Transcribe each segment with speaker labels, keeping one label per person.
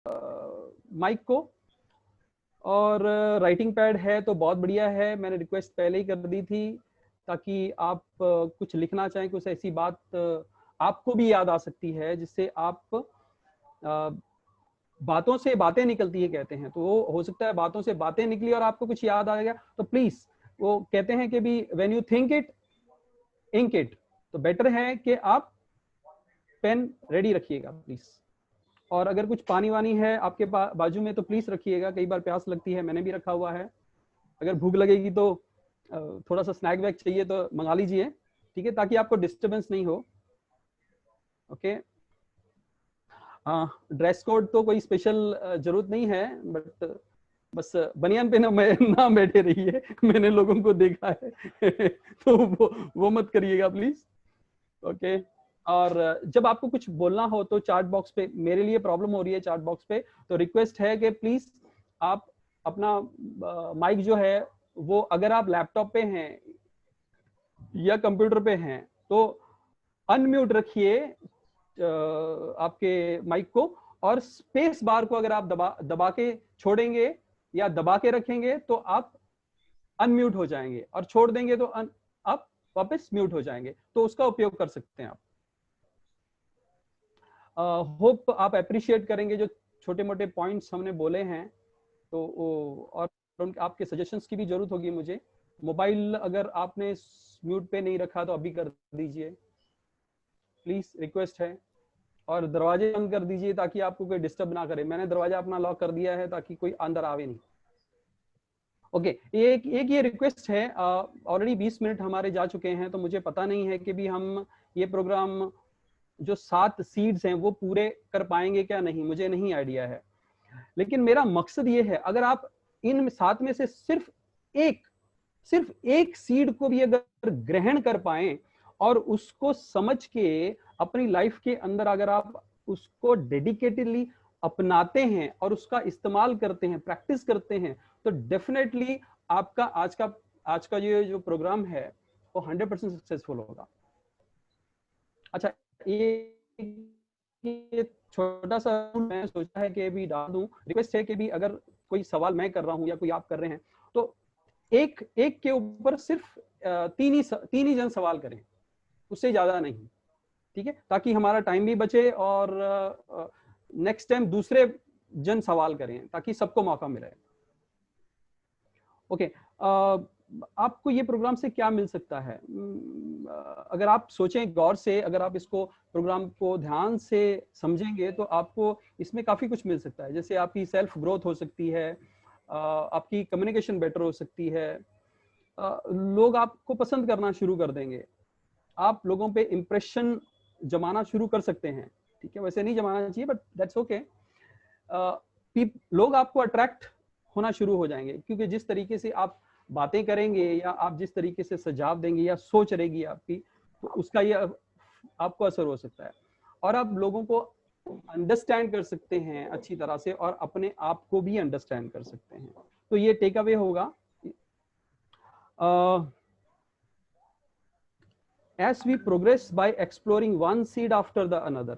Speaker 1: Mic को, और writing pad है तो बहुत बढ़िया है, मैंने रिक्वेस्ट पहले ही कर दी थी ताकि आप कुछ लिखना चाहें, कुछ ऐसी बात आपको भी याद आ सकती है जिससे आप बातों से बातें निकलती है कहते हैं, तो वो हो सकता है बातों से बातें निकली और आपको कुछ याद आ गया, तो प्लीज वो कहते हैं कि भी when you think it ink it, तो बेटर है कि आप पेन रेडी रखिएगा प्लीज। और अगर कुछ पानी वानी है आपके बाजू में तो प्लीज रखिएगा, कई बार प्यास लगती है, मैंने भी रखा हुआ है। अगर भूख लगेगी तो थोड़ा सा स्नैक वैक चाहिए तो मंगा लीजिए, ठीक है, ताकि आपको डिस्टरबेंस नहीं हो। ओके, ड्रेस कोड तो कोई स्पेशल जरूरत नहीं है, बट बस बनियान पे ना बैठे रहिए, मैंने लोगों को देखा है तो वो मत करिएगा प्लीज। ओके, और जब आपको कुछ बोलना हो तो चार्ट बॉक्स पे, मेरे लिए प्रॉब्लम हो रही है चार्ट बॉक्स पे, तो रिक्वेस्ट है कि प्लीज आप अपना माइक जो है वो, अगर आप लैपटॉप पे हैं या कंप्यूटर पे हैं तो अनम्यूट रखिए आपके माइक को, और स्पेस बार को अगर आप दबा के छोड़ेंगे या दबा के रखेंगे तो आप अनम्यूट हो जाएंगे, और छोड़ देंगे तो आप वापस म्यूट हो जाएंगे, तो उसका उपयोग कर सकते हैं आप। होप आप अप्रिशिएट करेंगे जो छोटे मोटे पॉइंट्स हमने बोले हैं, तो और आपके सजेशंस की भी जरूरत होगी मुझे। मोबाइल अगर आपने म्यूट पे नहीं रखा तो अभी कर दीजिए प्लीज, रिक्वेस्ट है। और दरवाजे बंद कर दीजिए ताकि आपको कोई डिस्टर्ब ना करे, मैंने दरवाजा अपना लॉक कर दिया है ताकि कोई अंदर आवे नहीं। ओके, एक ये रिक्वेस्ट है, ऑलरेडी 20 मिनट हमारे जा चुके हैं, तो मुझे पता नहीं है कि भी हम ये प्रोग्राम जो 7 सीड्स हैं वो पूरे कर पाएंगे क्या नहीं, मुझे नहीं आइडिया है। लेकिन मेरा मकसद ये है, अगर आप इन 7 में से सिर्फ एक सीड को भी अगर ग्रहण कर पाए और उसको समझ के अपनी लाइफ के अंदर अगर आप उसको डेडिकेटेडली अपनाते हैं और उसका इस्तेमाल करते हैं, प्रैक्टिस करते हैं, तो डेफिनेटली आपका आज का ये जो प्रोग्राम है वो 100% सक्सेसफुल होगा। अच्छा, ये छोटा सा मैं सोचा है कि भी डाल दूं, रिक्वेस्ट है कि भी अगर कोई सवाल मैं कर रहा हूं या कोई आप कर रहे हैं तो एक के ऊपर सिर्फ 3 ही जन सवाल करें, उससे ज्यादा नहीं, ठीक है, ताकि हमारा टाइम भी बचे और नेक्स्ट टाइम दूसरे जन सवाल करें ताकि सबको मौका मिले। ओके, आपको ये प्रोग्राम से क्या मिल सकता है? अगर आप सोचें गौर से, अगर आप इसको प्रोग्राम को ध्यान से समझेंगे तो आपको इसमें काफी कुछ मिल सकता है। जैसे आपकी सेल्फ ग्रोथ हो सकती है, आपकी कम्युनिकेशन बेटर हो सकती है, लोग आपको पसंद करना शुरू कर देंगे, आप लोगों पे इम्प्रेशन जमाना शुरू कर सकते हैं, ठीक है, वैसे नहीं जमाना चाहिए बट दैट्स ओके। लोग आपको अट्रैक्ट होना शुरू हो जाएंगे, क्योंकि जिस तरीके से आप बातें करेंगे या आप जिस तरीके से सुझाव देंगे या सोच रहेगी आपकी, तो उसका ये आपको असर हो सकता है, और आप लोगों को अंडरस्टैंड कर सकते हैं अच्छी तरह से और अपने आप को भी अंडरस्टैंड कर सकते हैं। तो ये टेक अवे होगा। As we progress by exploring one seed after the another,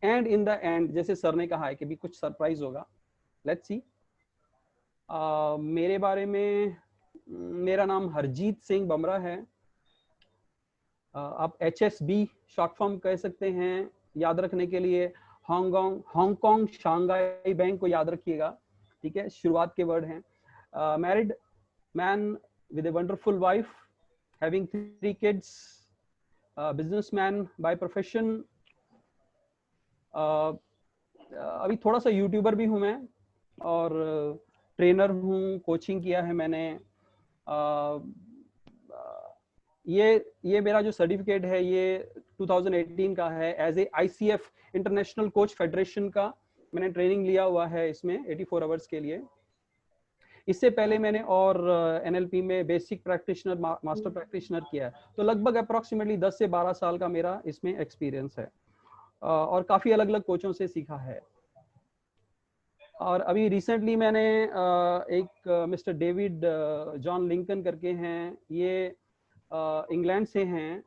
Speaker 1: and in the end, जैसे सर ने कहा है कि भी कुछ सरप्राइज होगा, लेट्स सी। मेरे बारे में, मेरा नाम हरजीत सिंह बमरा है, आप HSB शॉर्ट फॉर्म कह सकते हैं। याद रखने के लिए हांगकांग शांघाई बैंक को याद रखिएगा, ठीक है, शुरुआत के वर्ड हैं। Married man with a wonderful wife, having 3 kids, businessman by profession, अभी थोड़ा सा यूट्यूबर भी हूँ मैं, और ट्रेनर हूँ, कोचिंग किया है मैंने। ये मेरा जो सर्टिफिकेट है ये 2018 का है, as a ICF international coach federation का मैंने ट्रेनिंग लिया हुआ है इसमें 84 आवर्स के लिए। इससे पहले मैंने और NLP में बेसिक प्रैक्टिशनर, मास्टर प्रैक्टिशनर किया है, तो लगभग अप्रोक्सीमेटली 10 से 12 साल का मेरा इसमें एक्सपीरियंस है, और काफी अलग अलग कोचों से सीखा है। और अभी रिसेंटली मैंने एक मिस्टर डेविड जॉन लिंकन करके हैं, ये इंग्लैंड से हैं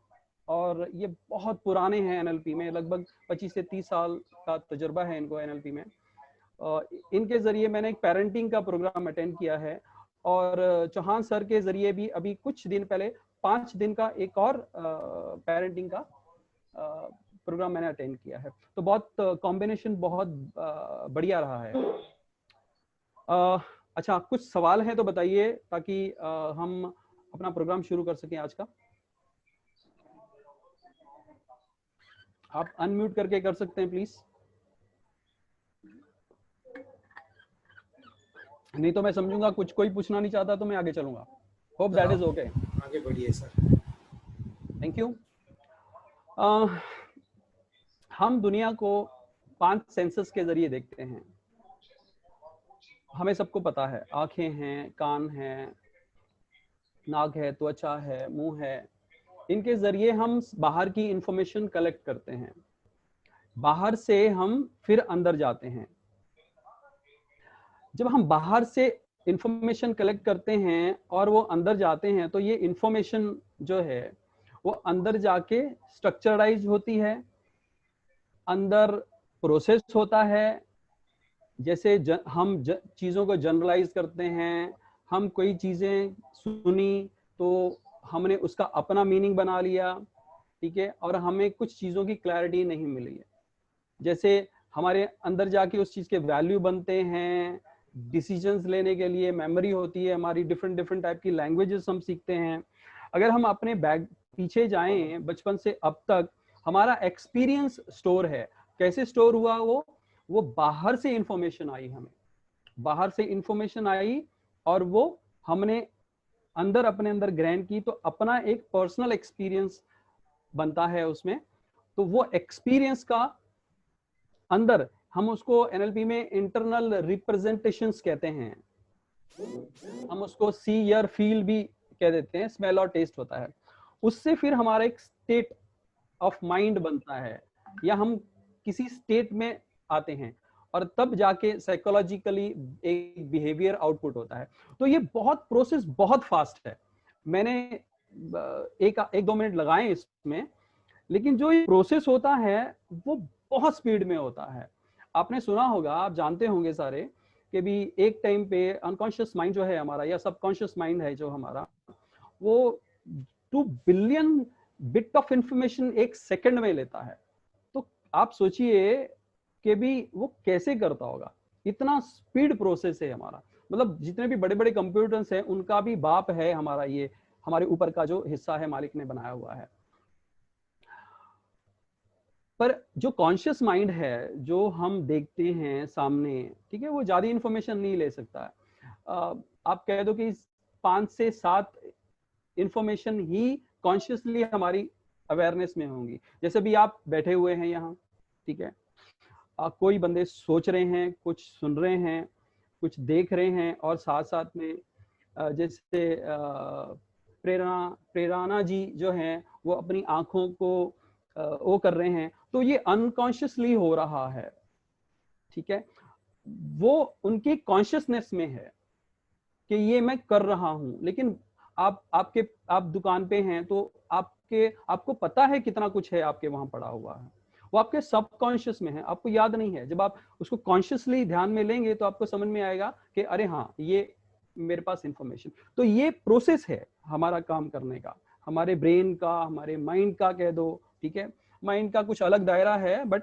Speaker 1: और ये बहुत पुराने हैं NLP में, लगभग 25 से 30 साल का तजुर्बा है इनको NLP में। इनके जरिए मैंने एक पेरेंटिंग का प्रोग्राम अटेंड किया है, और चौहान सर के जरिए भी अभी कुछ दिन पहले 5 दिन का एक और पेरेंटिंग का प्रोग्राम मैंने अटेंड किया है। तो बहुत कॉम्बिनेशन बहुत बढ़िया रहा है। अच्छा, कुछ सवाल हैं तो बताइए, ताकि हम अपना प्रोग्राम शुरू कर सकें आज का। आप अनम्यूट करके कर सकते हैं प्लीज, नहीं तो मैं समझूंगा कुछ कोई पूछना नहीं चाहता तो मैं आगे चलूंगा। Hope that is okay.
Speaker 2: आगे बढ़िए सर।
Speaker 1: Thank you. हम दुनिया को 5 सेंसेस के जरिए देखते हैं। हमें सबको पता है, आंखें हैं, कान हैं, नाक है, त्वचा है, मुंह है। इनके जरिए हम बाहर की इंफॉर्मेशन कलेक्ट करते हैं। बाहर से हम फिर अंदर जाते हैं। जब हम बाहर से इंफॉर्मेशन कलेक्ट करते हैं और वो अंदर जाते हैं, तो ये इंफॉर्मेशन जो है वो अंदर जाके स्ट्रक्चराइज होती है, अंदर प्रोसेस होता है। जैसे हम चीज़ों को जनरलाइज करते हैं, हम कोई चीज़ें सुनी तो हमने उसका अपना मीनिंग बना लिया, ठीक है, और हमें कुछ चीज़ों की क्लैरिटी नहीं मिली है। जैसे हमारे अंदर जाके उस चीज़ के वैल्यू बनते हैं, डिसीजंस लेने के लिए मेमोरी होती है हमारी, डिफरेंट डिफरेंट टाइप की लैंग्वेजेस हम सीखते हैं। अगर हम अपने बैग पीछे जाएं, बचपन से अब तक हमारा एक्सपीरियंस स्टोर है। कैसे स्टोर हुआ? वो बाहर से इंफॉर्मेशन आई, हमें बाहर से इंफॉर्मेशन आई और वो हमने अंदर अपने अंदर ग्रहण की, तो अपना एक पर्सनल एक्सपीरियंस बनता है उसमें। तो वो एक्सपीरियंस का अंदर हम उसको एनएलपी में इंटरनल रिप्रेजेंटेशंस कहते हैं। हम उसको सी यर फील भी कह देते हैं, स्मेल और टेस्ट होता है। उससे फिर हमारा एक स्टेट ऑफ माइंड बनता है, या हम किसी स्टेट में आते हैं, और तब जाके साइकोलॉजिकली एक बिहेवियर आउटपुट होता है। तो ये बहुत प्रोसेस बहुत फास्ट है। मैंने एक दो मिनट लगाए इसमें, लेकिन जो ये प्रोसेस होता है वो बहुत स्पीड में होता है। आपने सुना होगा, आप जानते होंगे सारे, कि भी एक टाइम पे अनकॉन्शियस माइंड जो है हमारा, या सबकॉन्शियस माइंड है जो हमारा, वो 2 बिलियन बिट ऑफ इंफॉर्मेशन एक सेकंड में लेता है। तो आप सोचिए कि भी वो कैसे करता होगा। इतना स्पीड प्रोसेस है हमारा। मतलब जितने भी बड़े बड़े कंप्यूटर्स हैं, उनका भी बाप है हमारा, ये हमारे ऊपर का जो हिस्सा है मालिक ने बनाया हुआ है। पर जो कॉन्शियस माइंड है, जो हम देखते हैं सामने, ठीक है, वो ज्यादा इंफॉर्मेशन नहीं ले सकता है। आप कह दो कि 5 से 7 इंफॉर्मेशन ही कॉन्शियसली हमारी अवेयरनेस में होंगी। जैसे भी आप बैठे हुए हैं यहाँ, ठीक है, कोई बंदे सोच रहे हैं, कुछ सुन रहे हैं, कुछ देख रहे हैं, और साथ साथ में जैसे प्रेरणा जी जो हैं, वो अपनी आंखों को वो कर रहे हैं। तो ये अनकॉन्शियसली हो रहा है, ठीक है, वो उनकी कॉन्शियसनेस में है कि ये मैं कर रहा हूं। लेकिन आप दुकान पे हैं, तो आपको पता है कितना कुछ है आपके वहां पड़ा हुआ है, वो आपके सबकॉन्शियस में है, आपको याद नहीं है। जब आप उसको कॉन्शियसली ध्यान में लेंगे तो आपको समझ में आएगा कि अरे हाँ, ये मेरे पास इंफॉर्मेशन। तो ये प्रोसेस है हमारा काम करने का, हमारे ब्रेन का, हमारे माइंड का कह दो, ठीक है। माइंड का कुछ अलग दायरा है, बट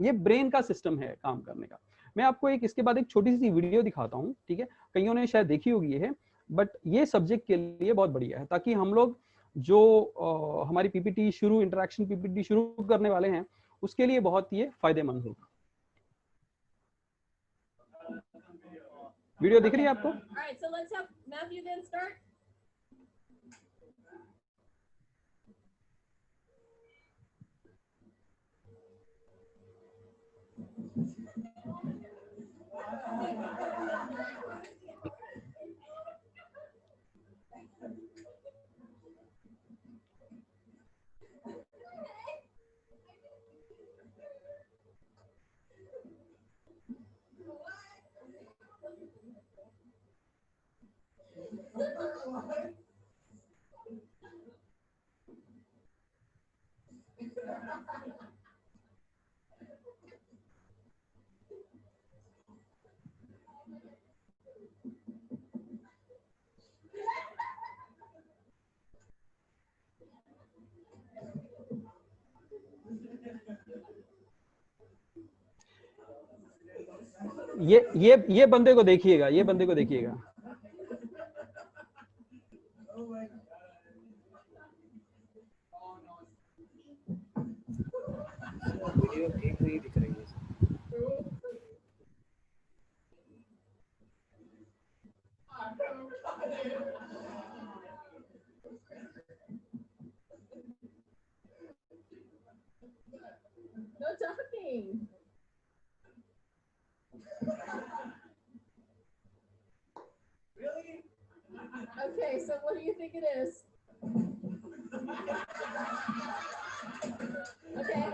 Speaker 1: ये ब्रेन का सिस्टम है काम करने का। मैं आपको इसके बाद एक छोटी सी वीडियो दिखाता हूँ, ठीक है। कईयों ने शायद देखी होगी है, बट ये सब्जेक्ट के लिए बहुत बढ़िया है, ताकि हम लोग जो हमारी पीपीटी इंटरेक्शन पीपीटी शुरू करने वाले हैं, उसके लिए बहुत ये फायदेमंद होगा। वीडियो दिख रही है आपको? ये बंदे को देखिएगा, ये बंदे को देखिएगा।
Speaker 2: वीडियो ठीक नहीं दिख रही है।
Speaker 3: No talking. Really? Okay, so what do you think it is? Okay.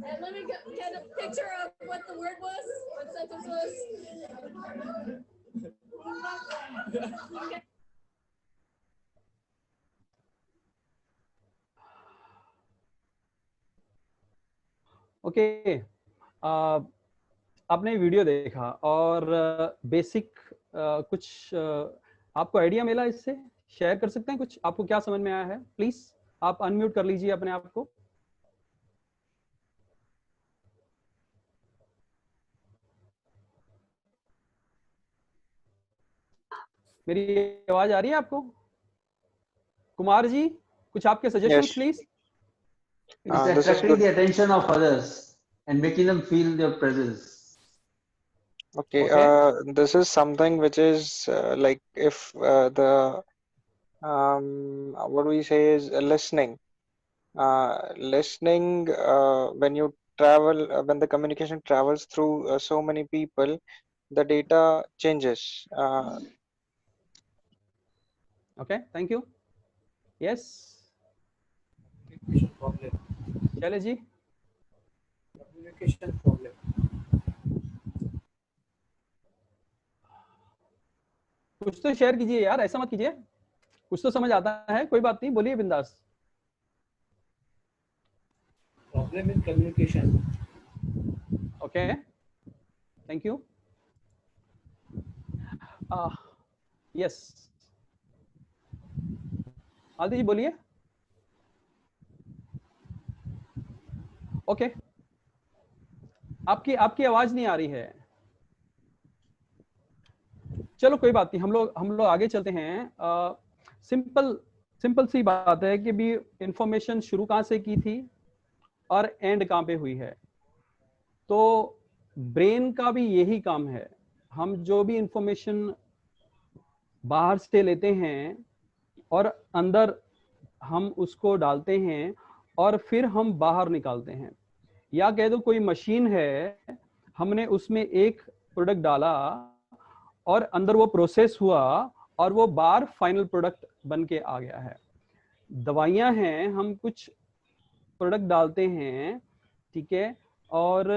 Speaker 3: And let me get a picture of what the word was, what sentence was. Okay.
Speaker 1: Okay, आपने वीडियो देखा और बेसिक कुछ आपको आइडिया मिला इससे? Share कर सकते हैं कुछ आपको क्या समझ में आया है? प्लीज आप अनम्यूट कर लीजिए अपने आप को। मेरी आवाज आ रही है आपको? कुमार जी, कुछ आपके suggestions please.
Speaker 4: It's attracting the attention of others and making them feel your presence.
Speaker 2: Okay,
Speaker 1: Okay.
Speaker 2: this is something which is like if the what we say is listening. Listening when you travel, when the communication travels through so many people, the data changes.
Speaker 1: Okay, thank you. Yes,
Speaker 5: Communication problem.
Speaker 1: Shailesh ji.
Speaker 5: Communication problem.
Speaker 1: कुछ तो share कीजिए यार, ऐसा मत कीजिए। कुछ तो समझ आता है, कोई बात नहीं, बोलिए बिंदास।
Speaker 5: Problem in communication.
Speaker 1: Okay, thank you. Yes, Aditya ji बोलिए। ओके, आपकी आपकी आवाज नहीं आ रही है। चलो कोई बात नहीं, हम लोग आगे चलते हैं। सिंपल सी बात है कि भी इंफॉर्मेशन शुरू कहां से की थी और एंड कहां पे हुई है। तो ब्रेन का भी यही काम है, हम जो भी इंफॉर्मेशन बाहर से लेते हैं और अंदर हम उसको डालते हैं और फिर हम बाहर निकालते हैं। या कह दो कोई मशीन है, हमने उसमें एक प्रोडक्ट डाला और अंदर वो प्रोसेस हुआ और वो बाहर फाइनल प्रोडक्ट बन के आ गया है। दवाइयां हैं, हम कुछ प्रोडक्ट डालते हैं, ठीक है, और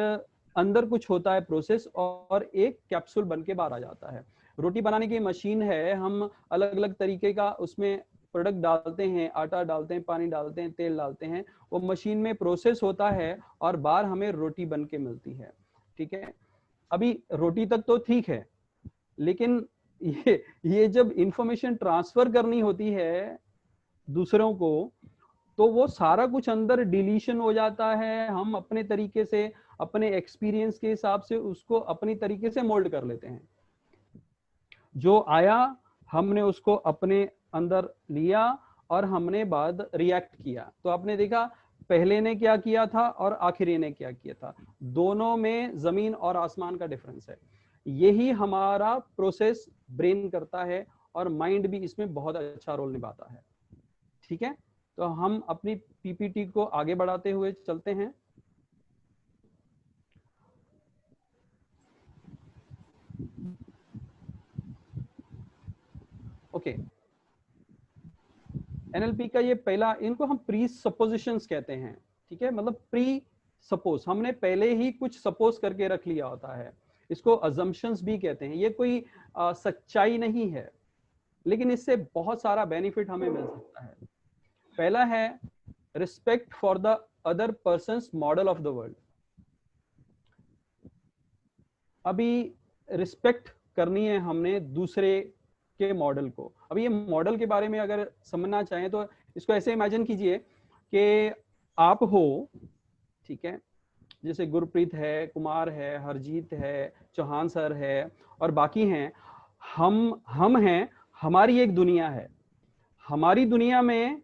Speaker 1: अंदर कुछ होता है प्रोसेस और एक कैप्सूल बन के बाहर आ जाता है। रोटी बनाने की मशीन है, हम अलग अलग तरीके का उसमें प्रोडक्ट डालते हैं, आटा डालते हैं, पानी डालते हैं, तेल डालते हैं, वो मशीन में प्रोसेस होता है और बाहर हमें रोटी बन के मिलती है। ठीक है, अभी रोटी तक तो ठीक है, लेकिन ये जब इंफॉर्मेशन ट्रांसफर करनी होती है दूसरों को, तो वो सारा कुछ अंदर डिलीशन हो जाता है। हम अपने तरीके से, अपने एक्सपीरियंस के हिसाब से उसको अपनी तरीके से मोल्ड कर लेते हैं। जो आया हमने उसको अपने अंदर लिया और हमने बाद रिएक्ट किया। तो आपने देखा पहले ने क्या किया था और आखिरी ने क्या किया था, दोनों में जमीन और आसमान का डिफरेंस है। यही हमारा प्रोसेस ब्रेन करता है और माइंड भी इसमें बहुत अच्छा रोल निभाता है। ठीक है, तो हम अपनी पीपीटी को आगे बढ़ाते हुए चलते हैं। ओके, एनएलपी का ये पहला, इनको हम प्री सपोजिशंस कहते हैं। ठीक है, मतलब प्री सपोज, हमने पहले ही कुछ सपोज करके रख लिया होता है। इसको अजम्पशंस भी कहते हैं। ये कोई सच्चाई नहीं है, लेकिन इससे बहुत सारा बेनिफिट हमें मिल सकता है। पहला है respect for the other persons model of the world. अभी रिस्पेक्ट करनी है हमने दूसरे के मॉडल को। अभी ये मॉडल के बारे में अगर समझना चाहें तो इसको ऐसे इमेजिन कीजिए कि आप हो, ठीक है, जैसे गुरप्रीत है, कुमार है, हरजीत है, चौहान सर है और बाकी हैं, हम हैं, हमारी एक दुनिया है। हमारी दुनिया में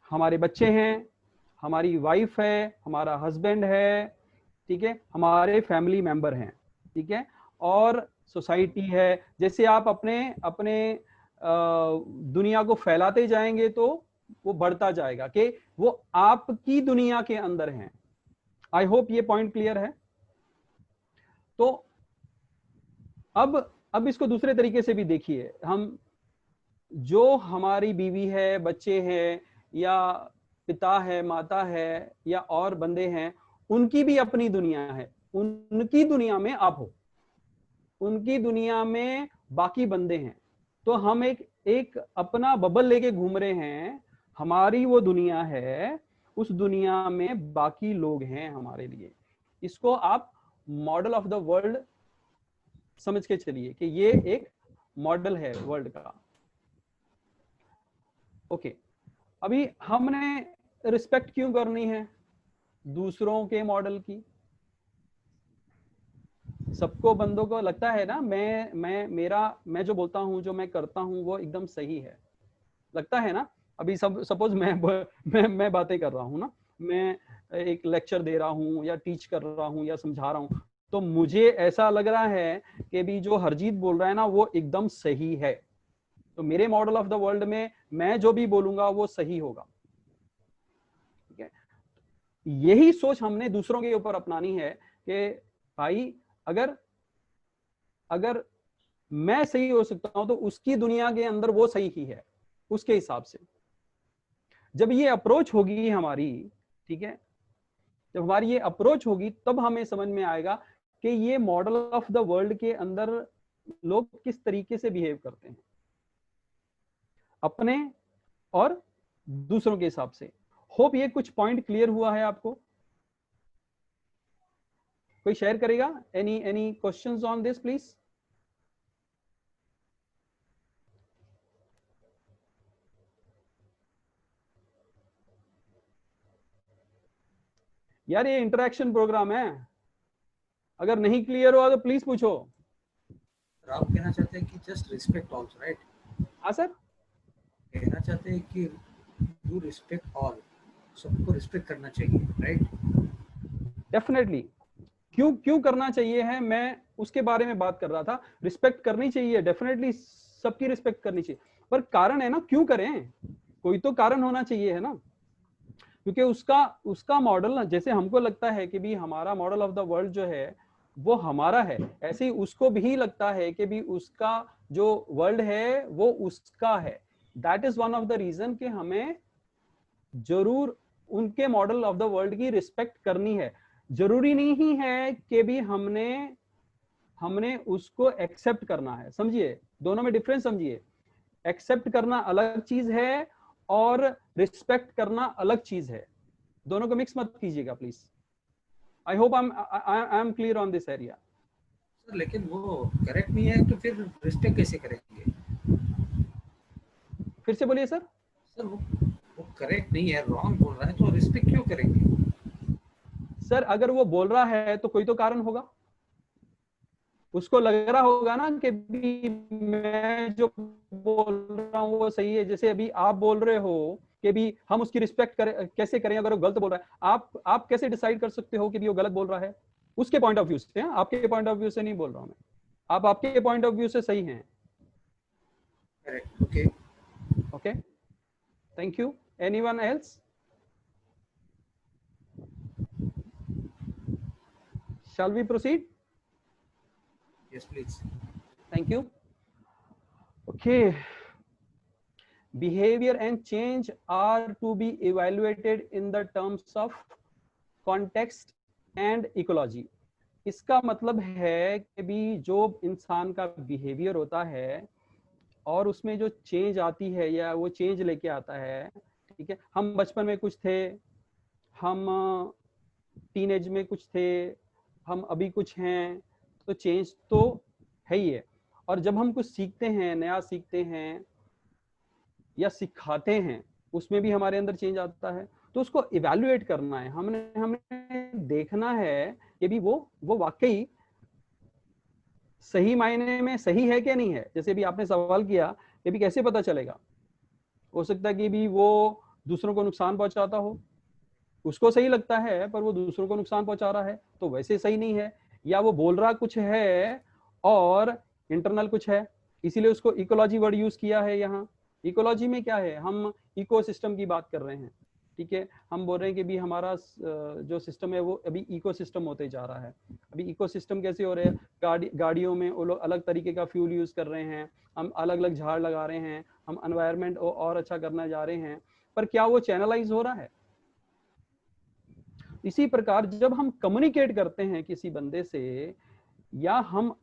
Speaker 1: हमारे बच्चे हैं, हमारी वाइफ है, हमारा हस्बैंड है, ठीक है, हमारे फैमिली मेंबर हैं, ठीक है, और सोसाइटी है। जैसे आप अपने अपने दुनिया को फैलाते जाएंगे तो वो बढ़ता जाएगा कि वो आपकी दुनिया के अंदर हैं। आई होप ये पॉइंट क्लियर है। तो अब इसको दूसरे तरीके से भी देखिए, हम जो हमारी बीवी है, बच्चे हैं, या पिता है, माता है, या और बंदे हैं, उनकी भी अपनी दुनिया है। उनकी दुनिया में आप हो, उनकी दुनिया में बाकी बंदे हैं। तो हम एक अपना बबल लेके घूम रहे हैं। हमारी वो दुनिया है, उस दुनिया में बाकी लोग हैं हमारे लिए। इसको आप मॉडल ऑफ द वर्ल्ड समझ के चलिए कि ये एक मॉडल है वर्ल्ड का। ओके, अभी हमने रिस्पेक्ट क्यों करनी है दूसरों के मॉडल की? सबको बंदों को लगता है ना, मैं जो बोलता हूं, जो मैं करता हूं, वो एकदम सही है, लगता है ना। अभी सपोज मैं बातें कर रहा हूं ना, मैं एक लेक्चर दे रहा हूं या टीच कर रहा हूं या समझा रहा हूं, तो मुझे ऐसा लग रहा है कि भी जो हरजीत बोल रहा है ना वो एकदम सही है। तो मेरे मॉडल ऑफ द वर्ल्ड में मैं जो भी बोलूंगा वो सही होगा, ठीक है। यही सोच हमने दूसरों के ऊपर अपनानी है कि भाई अगर मैं सही हो सकता हूं तो उसकी दुनिया के अंदर वो सही ही है, उसके हिसाब से। जब ये अप्रोच होगी हमारी, ठीक है, जब हमारी ये अप्रोच होगी तब हमें समझ में आएगा कि ये मॉडल ऑफ द वर्ल्ड के अंदर लोग किस तरीके से बिहेव करते हैं अपने और दूसरों के हिसाब से। होप ये कुछ पॉइंट क्लियर हुआ है आपको। कोई शेयर करेगा? Any questions on this please? यार ये इंटरेक्शन प्रोग्राम है, अगर नहीं क्लियर हुआ तो प्लीज पूछो।
Speaker 5: आप कहना चाहते हैं कि जस्ट रिस्पेक्ट ऑल्सो, राइट?
Speaker 1: हाँ सर,
Speaker 5: कहना चाहते हैं कि डू रिस्पेक्ट ऑल, सबको रिस्पेक्ट करना चाहिए, राइट?
Speaker 1: डेफिनेटली। क्यों करना चाहिए है, मैं उसके बारे में बात कर रहा था। रिस्पेक्ट करनी चाहिए, डेफिनेटली सबकी रिस्पेक्ट करनी चाहिए, पर कारण है ना, क्यों करें? कोई तो कारण होना चाहिए है ना, क्योंकि उसका मॉडल, जैसे हमको लगता है कि भी हमारा मॉडल ऑफ द वर्ल्ड जो है वो हमारा है, ऐसे ही उसको भी लगता है कि भी उसका जो वर्ल्ड है वो उसका है। That is one of the reason कि हमें जरूर उनके मॉडल ऑफ द वर्ल्ड की रिस्पेक्ट करनी है। जरूरी नहीं है कि भी हमने उसको एक्सेप्ट करना है। समझिए, दोनों में डिफरेंस समझिए। एक्सेप्ट करना अलग चीज है और रिस्पेक्ट करना अलग चीज है, दोनों को मिक्स मत कीजिएगा please. I hope I am clear on this area.
Speaker 5: Sir लेकिन वो करेक्ट नहीं है तो फिर रिस्पेक्ट कैसे करेंगे?
Speaker 1: फिर से बोलिए सर।
Speaker 5: सर वो करेक्ट नहीं है, रॉन्ग बोल रहा है, तो रिस्पेक्ट क्यों करेंगे?
Speaker 1: सर अगर वो बोल रहा है तो कोई तो कारण होगा, उसको लग रहा होगा ना कि भी मैं जो बोल रहा हूँ वो सही है। जैसे अभी आप बोल रहे हो कि भी हम उसकी रिस्पेक्ट कैसे करें अगर वो गलत बोल रहा है। आप कैसे डिसाइड कर सकते हो कि भी वो गलत बोल रहा है? उसके पॉइंट ऑफ व्यू से, आपके पॉइंट ऑफ व्यू से नहीं बोल रहा हूं मैं। आप आपके पॉइंट ऑफ व्यू से सही हैं।
Speaker 5: Correct, okay
Speaker 1: okay, thank you. Anyone else? Shall we proceed?
Speaker 5: Yes please.
Speaker 1: Thank you. Okay. Behavior and change are to be evaluated in the terms of context and ecology. इसका मतलब है कि भी जो इंसान का बिहेवियर होता है और उसमें जो चेंज आती है या वो चेंज लेके आता है, ठीक है। हम बचपन में कुछ थे, हम टीनेज में कुछ थे, हम अभी कुछ हैं, तो चेंज तो है ही है। और जब हम कुछ सीखते हैं, नया सीखते हैं या सिखाते हैं, उसमें भी हमारे अंदर चेंज आता है। तो उसको इवैल्यूएट करना है, हमने देखना है कि भी वो वाकई सही मायने में सही है क्या नहीं है। जैसे भी आपने सवाल किया कि भी कैसे पता चलेगा, हो सकता है कि भी वो दूसरों को नुकसान पहुंचाता हो, उसको सही लगता है पर वो दूसरों को नुकसान पहुंचा रहा है, तो वैसे सही नहीं है। या वो बोल रहा कुछ है और इंटरनल कुछ है, इसीलिए उसको इकोलॉजी वर्ड यूज किया है। यहाँ इकोलॉजी में क्या है, हम इकोसिस्टम की बात कर रहे हैं, ठीक है। हम बोल रहे हैं कि भी हमारा जो सिस्टम है वो अभी इकोसिस्टम होते जा रहा है। अभी इकोसिस्टम कैसे हो रहे हैं, गाड़ियों में वो लोग अलग तरीके का फ्यूल यूज कर रहे हैं, हम अलग अलग झाड़ लगा रहे हैं, हम एनवायरनमेंट और अच्छा करना जा रहे हैं, पर क्या वो चैनलाइज हो रहा है? इसी प्रकार जब हम कम्युनिकेट करते हैं किसी बंदे से, या हम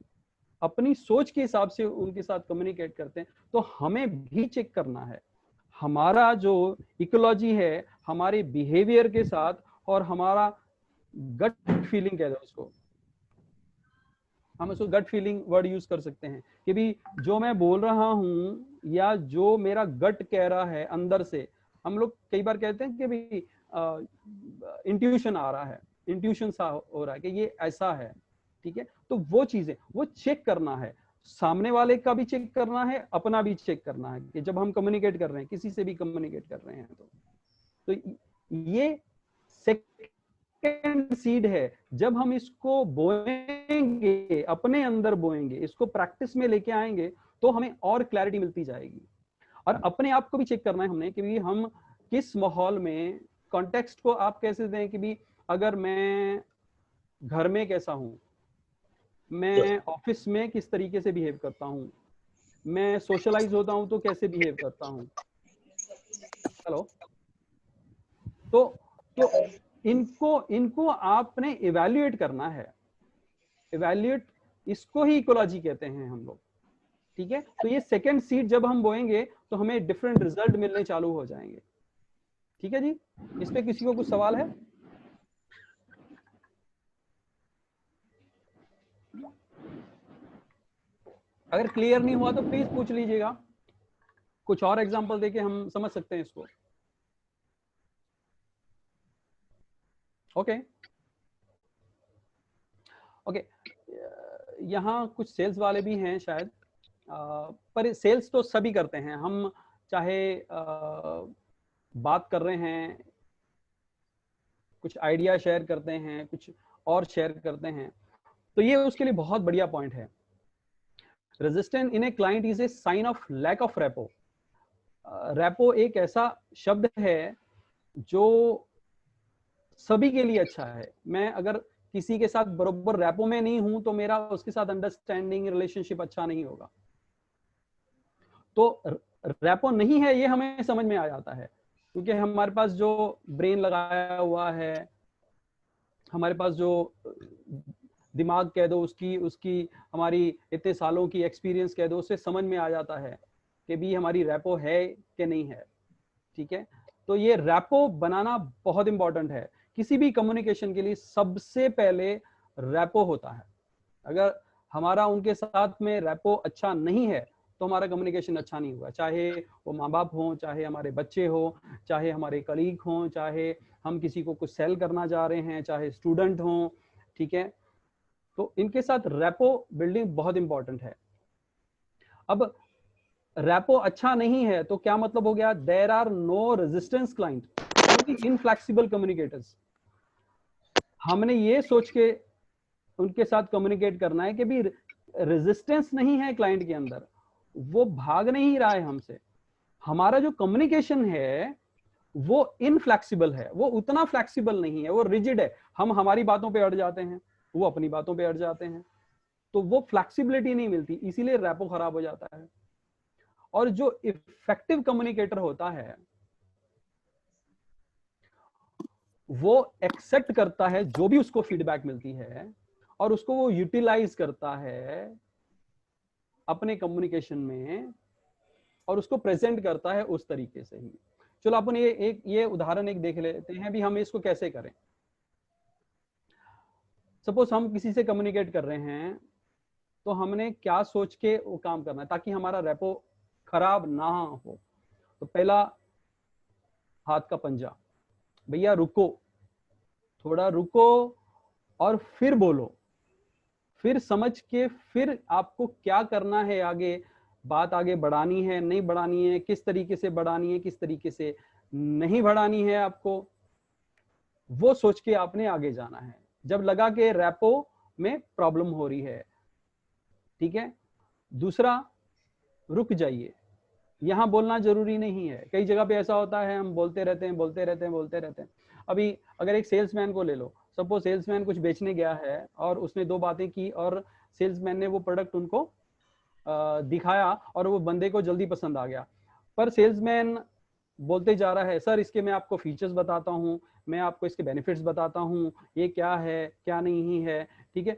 Speaker 1: अपनी सोच के हिसाब से उनके साथ कम्युनिकेट करते हैं, तो हमें भी चेक करना है हमारा जो इकोलॉजी है हमारे बिहेवियर के साथ, और हमारा गट फीलिंग कह दो उसको, हम उसको गट फीलिंग वर्ड यूज कर सकते हैं कि भी जो मैं बोल रहा हूं या जो मेरा गट कह रहा है अंदर से, हम लोग कई बार कहते हैं कि भी इंट्यूशन आ रहा है, इंट्यूशन सा हो रहा है कि ये ऐसा है, ठीक है। तो वो चीजें वो चेक करना है, सामने वाले का भी चेक करना है, अपना भी चेक करना है कि जब हम कम्युनिकेट कर रहे हैं, किसी से भी कम्युनिकेट कर रहे हैं, तो ये सेकंड सीड है। जब हम इसको बोएंगे, अपने अंदर बोएंगे, इसको प्रैक्टिस में लेके आएंगे, तो हमें और क्लैरिटी मिलती जाएगी। और अपने आप को भी चेक करना है हमने कि भी हम किस माहौल में, कॉन्टेक्स्ट को आप कैसे दें कि भी अगर मैं घर में कैसा हूं, मैं ऑफिस में किस तरीके से बिहेव करता हूं, मैं सोशलाइज होता हूं तो कैसे बिहेव करता हूं। हेलो, तो इनको आपने इवैल्यूएट करना है। इवैल्यूएट, इसको ही इकोलॉजी कहते हैं हम लोग, ठीक है। तो ये सेकंड सीड जब हम बोएंगे तो हमें डिफरेंट रिजल्ट मिलने चालू हो जाएंगे, ठीक है जी। इस पे किसी को कुछ सवाल है? अगर क्लियर नहीं हुआ तो प्लीज पूछ लीजिएगा, कुछ और एग्जांपल देके हम समझ सकते हैं इसको। ओके ओके, यहाँ कुछ सेल्स वाले भी हैं शायद, पर सेल्स तो सभी करते हैं। हम चाहे बात कर रहे हैं, कुछ आइडिया शेयर करते हैं, कुछ और शेयर करते हैं, तो ये उसके लिए बहुत बढ़िया पॉइंट है। Resistance in a client is a sign of lack of rapport. Rapport एक ऐसा शब्द है जो सभी के लिए अच्छा है। मैं अगर किसी के साथ बरोबर रेपो में नहीं हूं तो मेरा उसके साथ अंडरस्टैंडिंग, रिलेशनशिप अच्छा नहीं होगा। तो रेपो नहीं है ये हमें समझ में आ जाता है, क्योंकि हमारे पास जो ब्रेन लगाया हुआ है, हमारे पास जो दिमाग कह दो, उसकी हमारी इतने सालों की एक्सपीरियंस कह दो, उससे समझ में आ जाता है कि भी हमारी रेपो है कि नहीं है, ठीक है। तो ये रेपो बनाना बहुत इंपॉर्टेंट है। किसी भी कम्युनिकेशन के लिए सबसे पहले रेपो होता है। अगर हमारा उनके साथ में रेपो अच्छा नहीं है तो हमारा कम्युनिकेशन अच्छा नहीं हुआ, चाहे वो माँ बाप हों, चाहे हमारे बच्चे हो, चाहे हमारे कलीग हों, चाहे हम किसी को कुछ सेल करना चाह रहे हैं, चाहे स्टूडेंट हों, ठीक है। तो इनके साथ रेपो बिल्डिंग बहुत इंपॉर्टेंट है। अब रेपो अच्छा नहीं है तो क्या मतलब हो गया, there are no resistance client, only inflexible communicators. हमने ये सोच के उनके साथ कम्युनिकेट करना है कि भी रेजिस्टेंस नहीं है क्लाइंट के अंदर, वो भाग नहीं रहा है हमसे। हमारा जो कम्युनिकेशन है वो इनफ्लेक्सिबल है, वो उतना फ्लेक्सिबल नहीं है, वो रिजिड है। हम हमारी बातों पे अड़ जाते हैं, वो अपनी बातों पे अड़ जाते हैं, तो वो फ्लेक्सिबिलिटी नहीं मिलती, इसीलिए रेपो खराब हो जाता है। और जो इफेक्टिव कम्युनिकेटर होता है वो एक्सेप्ट करता है जो भी उसको फीडबैक मिलती है और उसको वो यूटिलाइज करता है अपने कम्युनिकेशन में और उसको प्रेजेंट करता है उस तरीके से ही। चलो अपन ये उदाहरण एक देख लेते हैं भी हम इसको कैसे करें। सपोज हम किसी से कम्युनिकेट कर रहे हैं तो हमने क्या सोच के वो काम करना है ताकि हमारा रेपो खराब ना हो। तो पहला, हाथ का पंजा, भैया रुको, थोड़ा रुको और फिर बोलो, फिर समझ के फिर आपको क्या करना है, आगे बात आगे बढ़ानी है नहीं बढ़ानी है, किस तरीके से बढ़ानी है किस तरीके से नहीं बढ़ानी है, आपको वो सोच के आपने आगे जाना है जब लगा के रैपो में प्रॉब्लम हो रही है। ठीक है। दूसरा, रुक जाइए, यहां बोलना जरूरी नहीं है। कई जगह पे ऐसा होता है, हम बोलते रहते हैं। अभी अगर एक सेल्समैन को ले लो, सपोज सेल्समैन कुछ बेचने गया है और उसने 2 बातें की और सेल्समैन ने वो प्रोडक्ट उनको दिखाया और वो बंदे को जल्दी पसंद आ गया, पर सेल्समैन बोलते जा रहा है, सर इसके मैं आपको फीचर्स बताता हूँ, मैं आपको इसके बेनिफिट्स बताता हूँ, ये क्या है क्या नहीं है। ठीक है।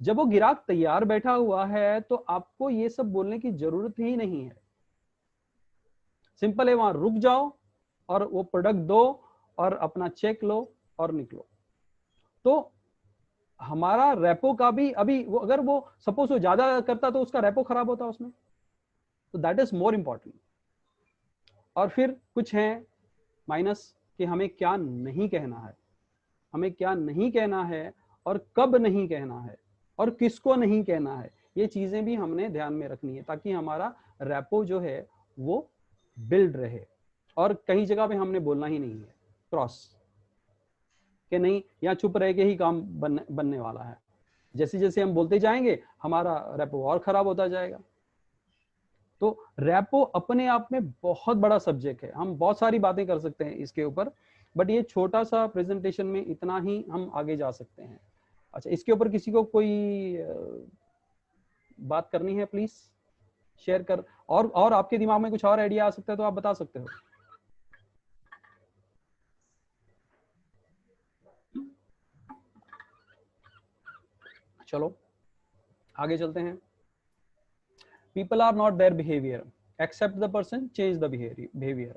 Speaker 1: जब वो ग्राहक तैयार बैठा हुआ है तो आपको ये सब बोलने की जरूरत ही नहीं है। सिंपल है, वहां रुक जाओ और वो प्रोडक्ट दो और अपना चेक लो और निकलो। तो हमारा रेपो का भी अभी वो अगर वो सपोज वो ज्यादा करता तो उसका रेपो खराब होता उसमें, तो दैट इज मोर इंपॉर्टेंट। और फिर कुछ है माइनस कि हमें क्या नहीं कहना है, हमें क्या नहीं कहना है और कब नहीं कहना है और किसको नहीं कहना है, ये चीजें भी हमने ध्यान में रखनी है ताकि हमारा रेपो जो है वो बिल्ड रहे। और कहीं जगह पे हमने बोलना ही नहीं है क्रॉस कि नहीं, यहाँ चुप रह के ही काम बनने वाला है। जैसे जैसे हम बोलते जाएंगे हमारा रेपो और खराब होता जाएगा। तो रेपो अपने आप में बहुत बड़ा सब्जेक्ट है, हम बहुत सारी बातें कर सकते हैं इसके ऊपर, बट ये छोटा सा प्रेजेंटेशन में इतना ही हम आगे जा सकते हैं। अच्छा, इसके ऊपर किसी को कोई बात करनी है प्लीज शेयर कर, और आपके दिमाग में कुछ और आइडिया आ सकता है तो आप बता सकते हो। चलो आगे चलते हैं। People are not their behavior, accept the person, change the behavior.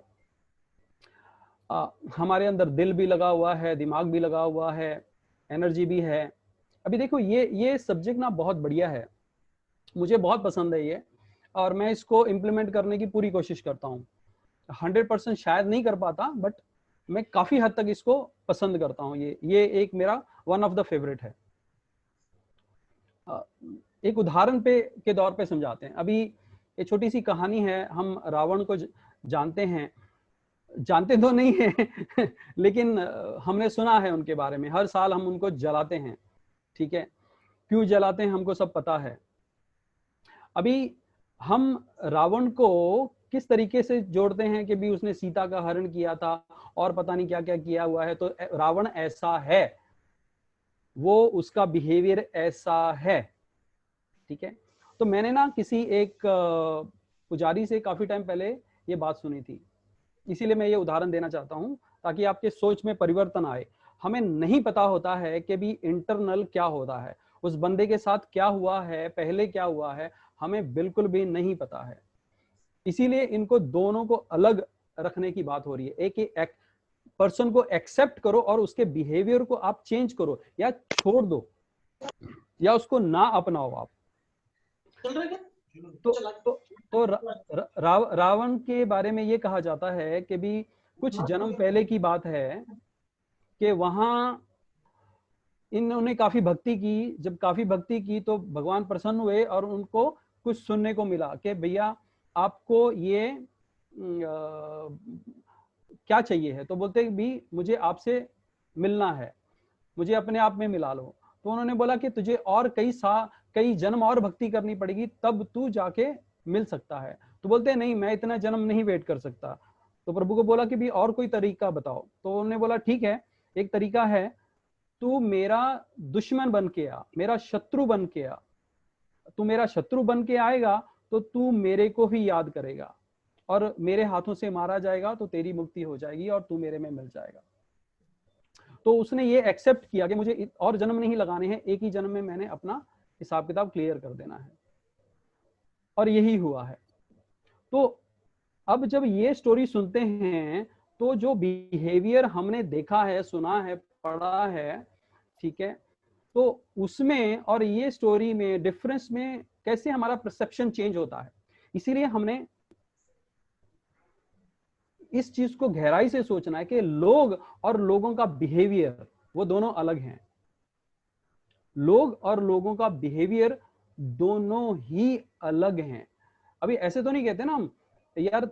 Speaker 1: हमारे अंदर दिल भी लगा हुआ है, दिमाग भी लगा हुआ है, एनर्जी भी है। अभी देखो ये सब्जेक्ट ना बहुत बढ़िया है, मुझे बहुत पसंद है ये, और मैं इसको इम्प्लीमेंट करने की पूरी कोशिश करता हूँ। 100% शायद नहीं कर पाता, बट मैं काफी हद तक इसको पसंद करता हूँ। ये एक मेरा वन ऑफ द फेवरेट है। एक उदाहरण के दौर पे समझाते हैं। अभी एक छोटी सी कहानी है, हम रावण को जानते हैं, जानते तो नहीं है लेकिन हमने सुना है उनके बारे में, हर साल हम उनको जलाते हैं। ठीक है, क्यों जलाते हैं हमको सब पता है। अभी हम रावण को किस तरीके से जोड़ते हैं कि भी उसने सीता का हरण किया था और पता नहीं क्या क्या किया हुआ है, तो रावण ऐसा है, वो उसका बिहेवियर ऐसा है। ठीक है। तो मैंने ना किसी एक पुजारी से काफी टाइम पहले ये बात सुनी थी, इसीलिए मैं ये उदाहरण देना चाहता हूँ ताकि आपके सोच में परिवर्तन आए। हमें नहीं पता होता है कि भी इंटरनल क्या होता है, उस बंदे के साथ क्या हुआ है, पहले क्या हुआ है, हमें बिल्कुल भी नहीं पता है। इसीलिए इनको दोनों को अलग रखने की बात हो रही है। एक पर्सन को एक्सेप्ट करो और उसके बिहेवियर को आप चेंज करो या छोड़ दो या उसको ना अपनाओ आप। तो रावण के बारे में ये कहा जाता है कि भी कुछ जन्म पहले की बात है कि वहां इन्होंने काफी भक्ति की, जब काफी भक्ति की तो भगवान प्रसन्न हुए और उनको कुछ सुनने को मिला कि भैया आपको ये क्या चाहिए है, तो बोलते भी मुझे आपसे मिलना है, मुझे अपने आप में मिला लो। तो उन्होंने बोला कि तुझे और कई जन्म और भक्ति करनी पड़ेगी तब तू जाके मिल सकता है। तो बोलते हैं नहीं, मैं इतना जन्म नहीं वेट कर सकता। तो प्रभु को बोला कि भी और कोई तरीका बताओ। तो उन्होंने बोला ठीक है, एक तरीका है, तू मेरा दुश्मन बन के आ, मेरा शत्रु बन के आ। तू मेरा शत्रु बन के आएगा तो तू मेरे को ही याद करेगा और मेरे हाथों से मारा जाएगा तो तेरी मुक्ति हो जाएगी और तू मेरे में मिल जाएगा। तो उसने ये एक्सेप्ट किया कि मुझे और जन्म नहीं लगाने हैं, एक ही जन्म में मैंने अपना हिसाब किताब क्लियर कर देना है, और यही हुआ है। तो अब जब ये स्टोरी सुनते हैं तो जो बिहेवियर हमने देखा है, सुना है, पढ़ा है, ठीक है, तो उसमें और ये स्टोरी में डिफरेंस में कैसे हमारा परसेप्शन चेंज होता है। इसीलिए हमने इस चीज को गहराई से सोचना है कि लोग और लोगों का बिहेवियर वो दोनों अलग हैं। लोग और लोगों का बिहेवियर दोनों ही अलग हैं। अभी ऐसे तो नहीं कहते ना हम, यार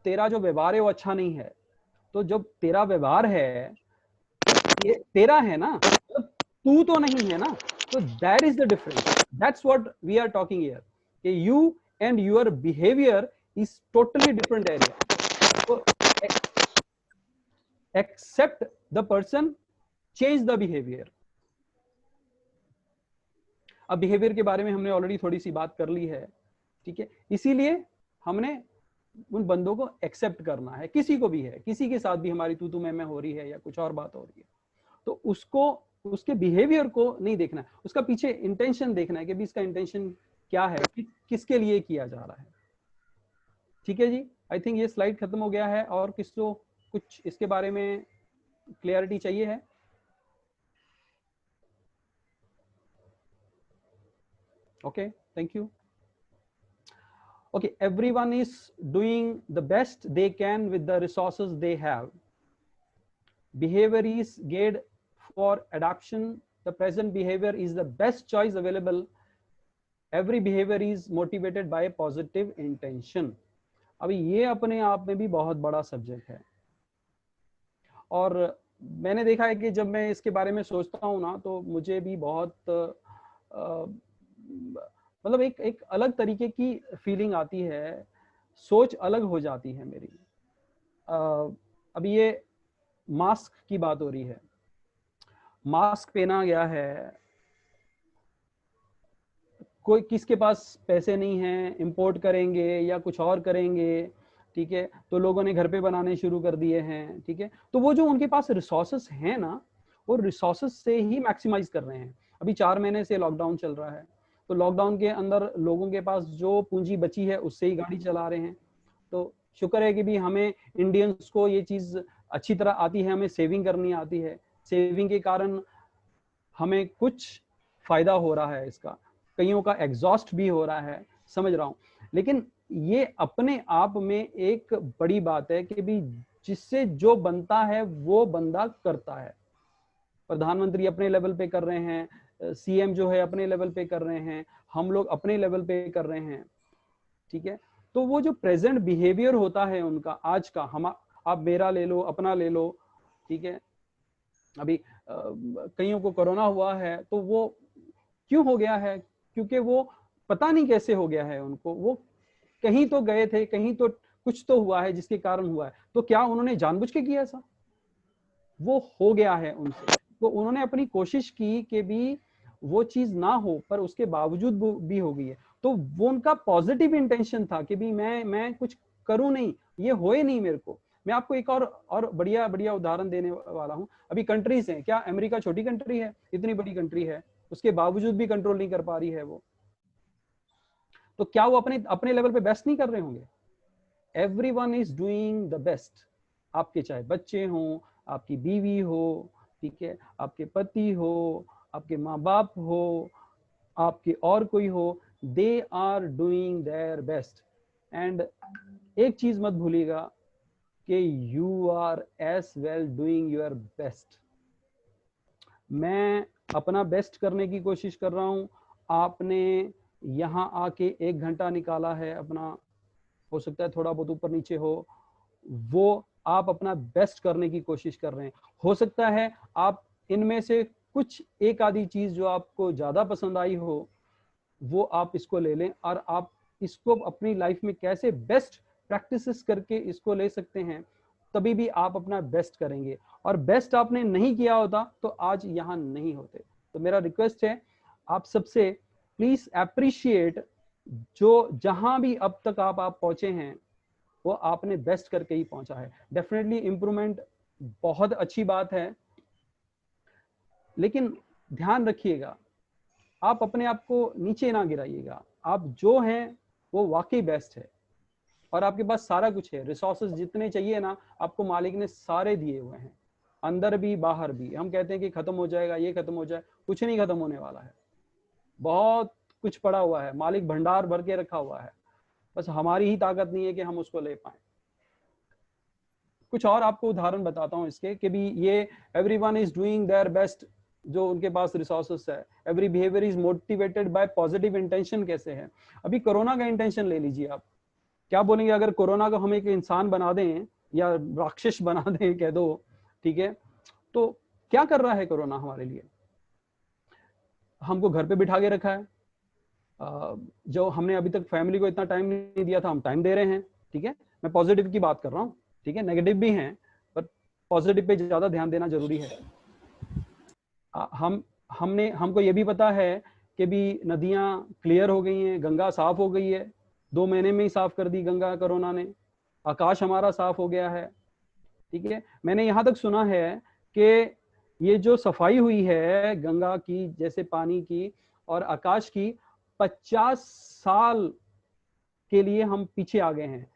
Speaker 1: तेरा जो व्यवहार है वो अच्छा नहीं है, तो जब तेरा व्यवहार है ये तेरा है ना, तो तू तो नहीं है ना, तो that is the difference, that's what we are talking here कि you and your behaviour is totally different area. तो accept the person, change the behaviour. अब बिहेवियर के बारे में हमने ऑलरेडी थोड़ी सी बात कर ली है, ठीक है, इसीलिए हमने उन बंदों को एक्सेप्ट करना है, किसी को भी है, किसी के साथ भी हमारी तू मैं हो रही है या कुछ और बात हो रही है, तो उसको उसके बिहेवियर को नहीं देखना है, उसका पीछे इंटेंशन देखना है कि भी इसका इंटेंशन क्या है, किसके लिए किया जा रहा है। ठीक है जी, आई थिंक ये स्लाइड खत्म हो गया है, और किसको कुछ इसके बारे में क्लियरिटी चाहिए है? Okay, thank you. Okay, everyone is doing the best they can with the resources they have. Behavior is geared for adoption. The present behavior is the best choice available. Every behavior is motivated by a positive intention. अभी ये अपने आप में भी बहुत बड़ा subject है, और मैंने देखा है कि जब मैं इसके बारे में सोचता हूँ ना, तो मुझे भी बहुत मतलब एक अलग तरीके की फीलिंग आती है, सोच अलग हो जाती है मेरी। अभी ये मास्क की बात हो रही है, मास्क पहना गया है, कोई किसके पास पैसे नहीं है, इंपोर्ट करेंगे या कुछ और करेंगे, ठीक है, तो लोगों ने घर पे बनाने शुरू कर दिए हैं, ठीक है, तो वो जो उनके पास रिसोर्सेस हैं ना, वो रिसोर्सेस से ही मैक्सिमाइज कर रहे हैं। अभी 4 महीने से लॉकडाउन चल रहा है, तो लॉकडाउन के अंदर लोगों के पास जो पूंजी बची है उससे ही गाड़ी चला रहे हैं। तो शुक्र है कि भी हमें इंडियंस को ये चीज अच्छी तरह आती है, हमें सेविंग करनी आती है, सेविंग के कारण हमें कुछ फायदा हो रहा है इसका, कईयों का एग्जॉस्ट भी हो रहा है, समझ रहा हूँ, लेकिन ये अपने आप में एक बड़ी बात है कि भी जिससे जो बनता है वो बंदा करता है। प्रधानमंत्री अपने लेवल पे कर रहे हैं, सीएम जो है अपने लेवल पे कर रहे हैं, हम लोग अपने लेवल पे कर रहे हैं, ठीक है, तो वो जो प्रेजेंट बिहेवियर होता है उनका आज का, हम आप मेरा ले लो, अपना ले लो, ठीक है, अभी कईयों को कोरोना हुआ है, तो वो क्यों हो गया है, क्योंकि वो पता नहीं कैसे हो गया है उनको, वो कहीं तो गए थे, कहीं तो कुछ तो हुआ है जिसके कारण हुआ है, तो क्या उन्होंने जानबूझ के किया ऐसा? वो हो गया है उनसे, तो उन्होंने अपनी कोशिश की कि भी वो चीज ना हो, पर उसके बावजूद भी हो गई है, तो वो उनका पॉजिटिव इंटेंशन था कि भी मैं कुछ करूं नहीं, ये होए नहीं मेरे को। मैं आपको एक और बढ़िया बढ़िया उदाहरण देने वाला हूं। अभी कंट्रीज हैं, क्या अमेरिका छोटी कंट्री है? इतनी बड़ी कंट्री है, उसके बावजूद भी कंट्रोल नहीं कर पा रही है वो, तो क्या वो अपने अपने लेवल पे बेस्ट नहीं कर रहे होंगे? Everyone is doing the best. आपके चाहे बच्चे हों, आपकी बीवी हो, ठीक है, आपके पति हो, आपके माँ बाप हो, आपके और कोई हो, they are doing their best. And एक चीज मत भूलिएगा कि you are as well doing your best. मैं अपना बेस्ट करने की कोशिश कर रहा हूं, आपने यहाँ आके 1 घंटा निकाला है अपना, हो सकता है थोड़ा बहुत ऊपर नीचे हो, वो आप अपना बेस्ट करने की कोशिश कर रहे हैं। हो सकता है आप इनमें से कुछ एक आधी चीज जो आपको ज्यादा पसंद आई हो, वो आप इसको ले लें, और आप इसको अपनी लाइफ में कैसे बेस्ट प्रैक्टिसेस करके इसको ले सकते हैं, तभी भी आप अपना बेस्ट करेंगे। और बेस्ट आपने नहीं किया होता तो आज यहाँ नहीं होते। तो मेरा रिक्वेस्ट है आप सबसे, प्लीज अप्रिशिएट जो जहां भी अब तक आप पहुंचे हैं, वो आपने बेस्ट करके ही पहुंचा है। डेफिनेटली इंप्रूवमेंट बहुत अच्छी बात है, लेकिन ध्यान रखिएगा आप अपने आप को नीचे ना गिराइएगा। आप जो हैं वो वाकई बेस्ट है, और आपके पास सारा कुछ है, रिसोर्सेज जितने चाहिए ना आपको मालिक ने सारे दिए हुए हैं, अंदर भी बाहर भी। हम कहते हैं कि खत्म हो जाएगा, ये खत्म हो जाए, कुछ नहीं खत्म होने वाला है, बहुत कुछ पड़ा हुआ है, मालिक भंडार भर के रखा हुआ है, बस हमारी ही ताकत नहीं है कि हम उसको ले पाए। कुछ और आपको उदाहरण बताता हूँ इसके कि भी ये everyone is doing their best, जो उनके पास रिसोर्सेस है, every behaviour is motivated by positive intention कैसे है। अभी कोरोना का इंटेंशन ले लीजिए, आप क्या बोलेंगे अगर कोरोना को हम एक इंसान बना दें या राक्षस बना दें कह दो, ठीक है, तो क्या कर रहा है कोरोना हमारे लिए? हमको घर पे बिठा के रखा है, जो हमने अभी तक फैमिली को इतना टाइम नहीं दिया था, हम टाइम दे रहे हैं, ठीक है। मैं पॉजिटिव की बात कर रहा हूँ, ठीक है, नेगेटिव भी हैं पर पॉजिटिव पे ज्यादा ध्यान देना जरूरी है। हमको ये भी पता है कि भी नदियां क्लियर हो गई हैं, गंगा साफ हो गई है, 2 महीने में ही साफ कर दी गंगा कोरोना ने, आकाश हमारा साफ हो गया है, ठीक है। मैंने यहाँ तक सुना है कि ये जो सफाई हुई है गंगा की जैसे पानी की और आकाश की, 50 साल के लिए हम पीछे आ गए हैं।